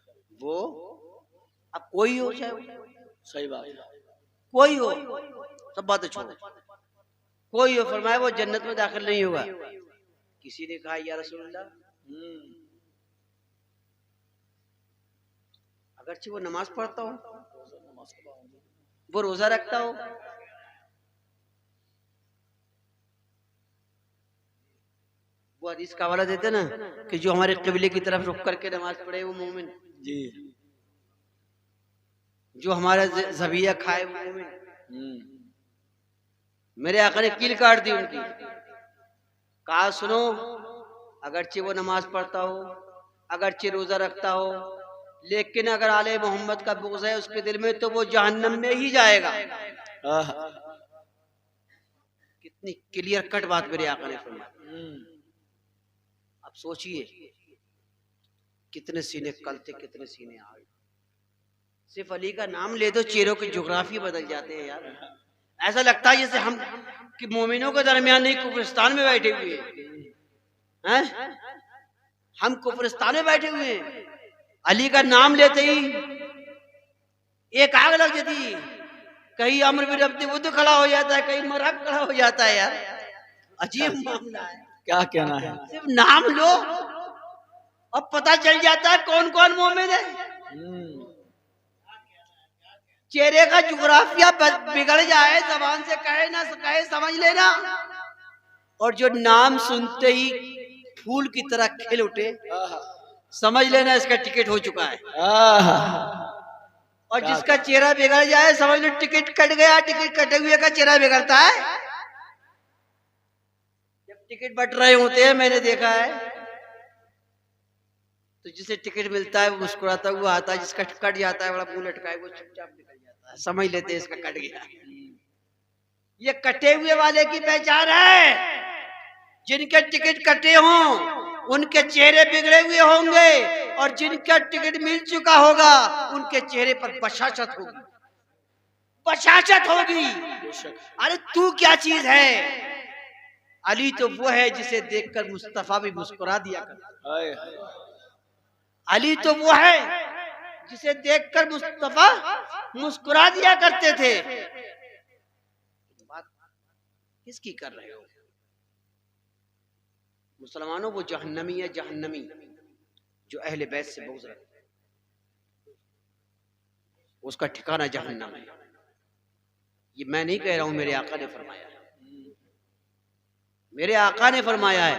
वो अब कोई हो, चाहे सही बात है, कोई हो, सब बातें छोड़ो, कोई हो, फरमाया वो जन्नत में दाखिल नहीं होगा। किसी ने कहा या रसूलल्लाह, अगरचे वो नमाज पढ़ता हो, वो रोजा रखता हो, वो हदीस का हवाला देते ना कि जो हमारे क़िबले की तरफ रुक करके नमाज पढ़े वो मोमिन, जी, जो हमारा ज़बिया खाए वो मोमिन। मेरे आका ने कील काट दी उनकी, कहा सुनो, अगरचे वो नमाज पढ़ता हो, अगरचे रोजा रखता हो, लेकिन अगर आले मोहम्मद का बुग़्ज़ है उसके दिल में तो वो जहन्नम में ही जाएगा। कितनी क्लियर कट बात मेरे आका ने फरमाई। अब सोचिए कितने सीने कलते, कितने सीने आग। सिर्फ अली का नाम ले दो चेहरों की ज्योग्राफी बदल जाते हैं यार। ऐसा लगता है जैसे हम कि मोमिनों के दरमियान नहीं कुफरिस्तान में बैठे हुए हैं, हम कुफरिस्तान में बैठे हुए हैं। अली का नाम लेते ही एक आग लग जाती, कहीं अम्र बिन अब्दी बुद्ध खड़ा हो जाता है, कहीं मरहब खड़ा हो जाता है यार। अजीब मामला है, क्या कहना है। सिर्फ नाम लो और पता चल जाता है कौन कौन मोमिन है। चेहरे का जुग्राफिया बिगड़ जाए, जबान से कहे ना कहे समझ लेना, और जो नाम सुनते ही फूल की तरह खिल उठे समझ लेना इसका टिकट हो चुका है। और जिसका चेहरा बिगड़ जाए समझ लो टिकट कट गया। टिकट कटे हुए का चेहरा बिगड़ता है। जब टिकट बट रहे होते हैं, मैंने देखा है, तो जिसे टिकट मिलता है वो मुस्कुराता हुआ आता है, जिसका कट जाता है बड़ा मुंह लटका है वो चुपचाप निकल जाता है, समझ लेते हैं इसका कट गया। ये कटे हुए वाले की पहचान है। जिनके टिकट कटे हों उनके चेहरे बिगड़े हुए होंगे, और जिनका टिकट मिल चुका होगा उनके चेहरे पर बशाशत होगी, बशाशत होगी। अरे तू क्या चीज है? अली तो वो है जिसे देखकर मुस्तफा भी मुस्कुरा दिया करता। अली तो वो है जिसे देखकर मुस्तफा मुस्कुरा दिया करते थे। बात किसकी कर रहे हो? मुसलमानों वो जहन्नमी है, जहन्नमी जो अहले बैत से बुग़्ज़ रखता है, उसका ठिकाना जहन्नम है। ये मैं नहीं कह रहा हूं, मेरे आका ने फरमाया है, मेरे आका ने फरमाया है।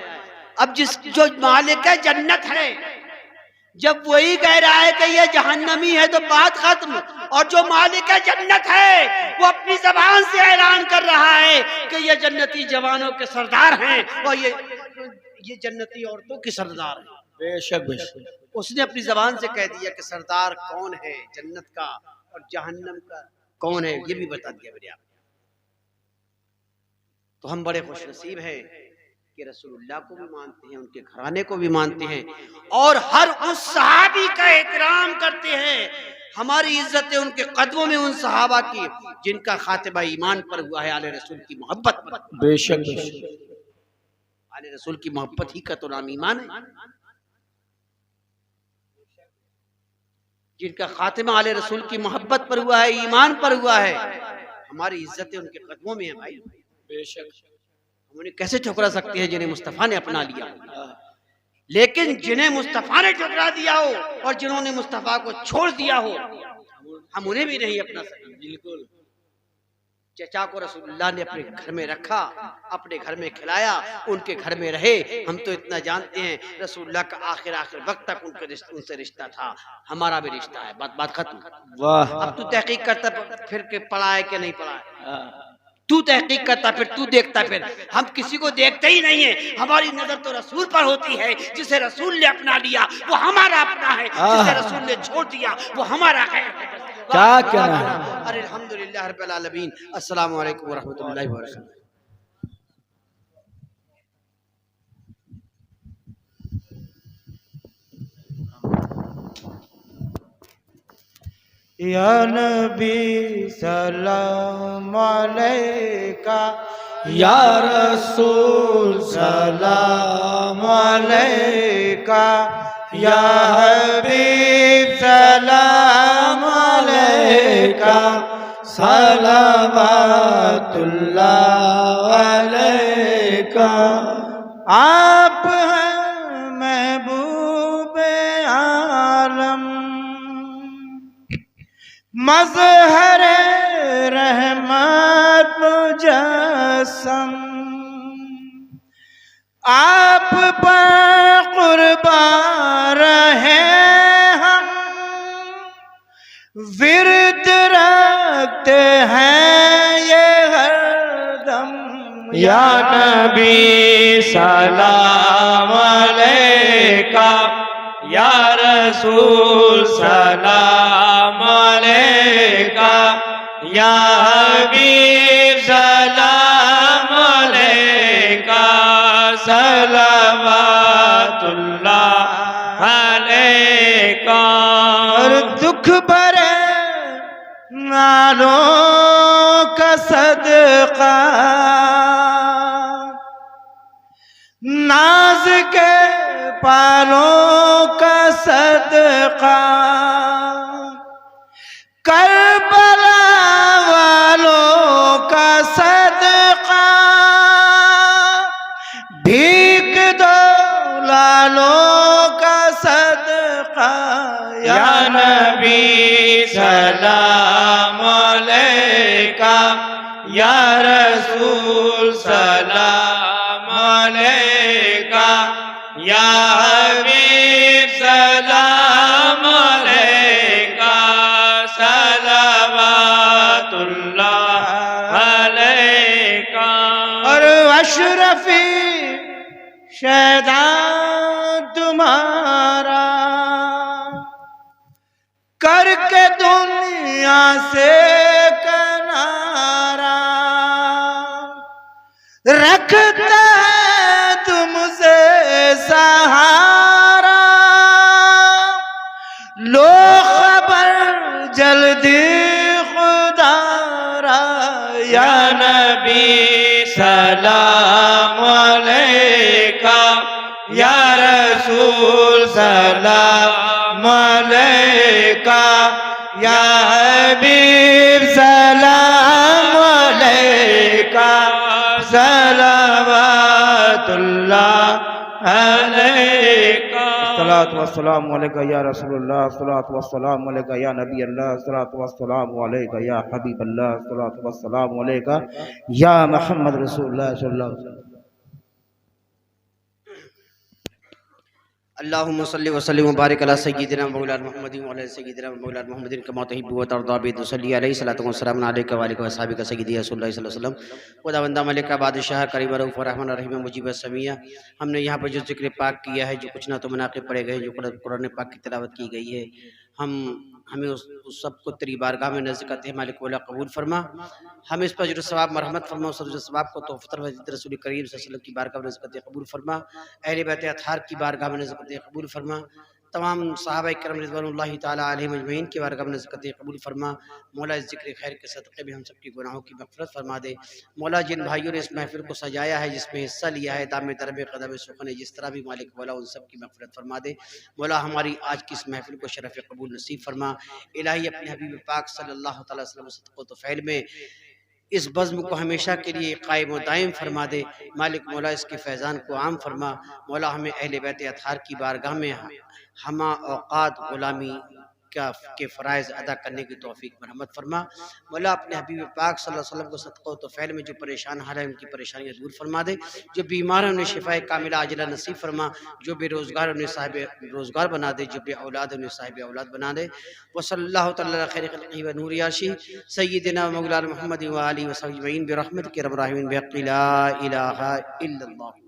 अब जो मालिक है जन्नत है, जब वही कह रहा है कि ये जहन्नमी है तो बात खत्म। और जो मालिक है जन्नत है वो अपनी जबान से ऐलान कर रहा है कि ये जन्नती जवानों के सरदार हैं और ये जन्नती औरतों की सरदार हैं। बेशक बेशक उसने अपनी जबान से कह दिया कि सरदार कौन है जन्नत का और जहन्नम का कौन है, ये भी बता दिया मेरे आप। तो हम बड़े खुश नसीब हैं कि रसूलुल्लाह को भी मानते हैं, उनके घराने को भी मानते हैं और हर उस सहाबी का एहतराम करते हैं। हमारी इज्जत है उनके कदमों में, उन सहाबा की जिनका खातिमा ईमान पर हुआ है, आले रसूल की मोहब्बत पर। बेशक बेशक आले रसूल की मोहब्बत ही का तो नाम ईमान है। जिनका खातिमा आले रसूल की मोहब्बत पर हुआ है, ईमान पर हुआ है, हमारी इज्जत है उनके कदमों में है भाई। बेशक हम उन्हें कैसे ठुकरा सकते हैं जिन्हें मुस्तफ़ा ने अपना लिया। लेकिन जिन्हें मुस्तफ़ा ने ठुकरा दिया हो और जिन्होंने मुस्तफ़ा को छोड़ दिया हो, हम उन्हें भी नहीं अपना सकते। बिल्कुल। चचा को रसूलुल्लाह ने अपने घर में रखा, अपने घर में खिलाया, उनके घर में रहे। हम तो इतना जानते हैं रसूलुल्लाह का आखिर वक्त तक उनसे रिश्ता था, हमारा भी रिश्ता है। बात खत्म। वाह। अब तू तहकीक करता फिर के पढ़ा है कि नहीं पढ़ा है, तू तहकीक करता फिर तू देखता फिर। हम किसी को देखते ही नहीं है, हमारी नजर तो रसूल पर होती है। जिसे रसूल ने अपना लिया वो हमारा अपना है, जिसे रसूल ने छोड़ दिया वो हमारा है। क्या कहना है। अरे अल्हम्दुलिल्लाह रब्बिल आलमीन। अस्सलामु अलैकुम व रहमतुल्लाहि व बरकातहू। या नबी सलाम अलैका, या रसूल सलाम अलैका, या हबीब सलाम अलैका, सलावतुल्लाह अलैका। आप हैं महबूब आलम, मज़हर रहमत मुजस्सम, आप पर कुर्बान रहे हम, विरद रखते हैं ये हरदम। या नबी सलाम अलैका, या रसूल सलाम अलैका, या हबीब सलाम अलैका, सलावतुल्लाह अलैका। और दुख भरे नालों का सदका, नाज के पालों का सदका, करबला वालों का सदका, भीख दो लालों का सदका। या नबी सलाम अलैका, या रसूल सलाम अलैका, या हबीब सलाम अलैका, सलावतुल्लाह अलैका। और अशरफी शैदा तुम्हारा, करके दुनिया से किनारा, रखता है तुमसे सहारा। लो खबर जल्दी खुदारा। या नबी सलाम अलैका, या रसूल सलाम अलैका, या हबीब सलाम अलैका, सलावतुल्लाह अस्सलातु वस्सलामु अलैका या रसूलुल्लाह, अस्सलातु वस्सलामु अलैका या नबी अल्लाह, अस्सलातु वस्सलामु अलैका या हबीब अल्लाह, अस्सलातु वस्सलामु अलैका या मुहम्मद रसूलुल्लाह सल्लल्लाहु अलैहि वसल्लम। अल्लाहुम्मा सल्लि व सल्लिम व बारिक अला सय्यिदिना मौलाना मुहम्मदिन व अला सय्यिदिना मौलाना मुहम्मदिन कमा तुहिब्बु व तर्दा बि तुसल्ली अलैहि सलातु व सलाम अलैका व अलैका व अस्हाबिका सय्यिदी रसूलुल्लाह सल्लल्लाहु अलैहि वसल्लम। खुदा बंदा मलिका बादशाह करीम रऊफ रहमान रहीम मुजीब समिया। हमने यहाँ पर जो जिक्र पाक किया है, जो कुछ ना तो मनाक़िब पढ़े गए, जो कुरान पाक की तिलावत की गई है, हमें उस सबको तेरी बारगाह में नज़र करते हैं मालिक मौला कबूल फरमा। हम इस पर जो सवाब मरहमत फरमा, उस सवाब को तोहफ़तन वज़ीद रसूल करीम सल्लल्लाहु अलैहि वसल्लम की बारगाह में नज़र करते हैं कबूल फरमा। अहले बैत अतहार की बारगाह में नज़र करते हैं कबूल फरमा। तमाम सहाबा इकराम रिज़वानुल्लाहि ताला अलैहिम अजमईन की बारगाह में नज़र करते हैं कबूल फरमा। मौला इस ज़िक्र खैर के सदक़े में हम सबकी गुनाहों की मग़फ़िरत फरमा दे। मौला जिन भाइयों ने इस महफ़िल को सजाया है, जिसमें हिस्सा लिया है, दाम दरब क़दम सुख़न है, जिस तरह भी मालिक मौला उन सब की मग़फ़िरत फरमा दे। मौला हमारी आज की इस महफ़िल को शरफ़ कबूल नसीब फरमा। इलाही अपने हबीब पाक सल्लल्लाहु अलैहि वसल्लम सदक़ो तोफ़ैल में इस बज़्म को हमेशा के लिए कायम व दायम फरमा दे। मालिक मौला इसके फैज़ान को आम फरमा। मौला हमें अहले बैत अतहार की बारगाह में हमा औक़ात ग़ुलामी के फ़राइज़ अदा करने की तौफ़ीक मरहमत फरमा। मौला अपने हबीब पाक सल्लल्लाहु अलैहि वसल्लम को सदक़ो तोफ़ैल में जो परेशान हाल है, उनकी परेशानियाँ दूर फरमा दे। जो बीमार हैं उन्हें शिफ़ाए कामिला आजिला नसीब फरमा। जो बेरोज़गार उन्हें साहिब रोज़गार बना दे। जो बे औलाद उन्हें साहिब औलाद बना दे। व सल्लल्लाहु तआला अला खैरि ख़ल्क़िही व नूरि अर्शिही सय्यिदिना व मौलाना मुहम्मद व आलिहि व सह्बिही अजमईन बिरहमतिका या अरहमर राहिमीन बिहक़्क़ि ला इलाहा इल्लल्लाह।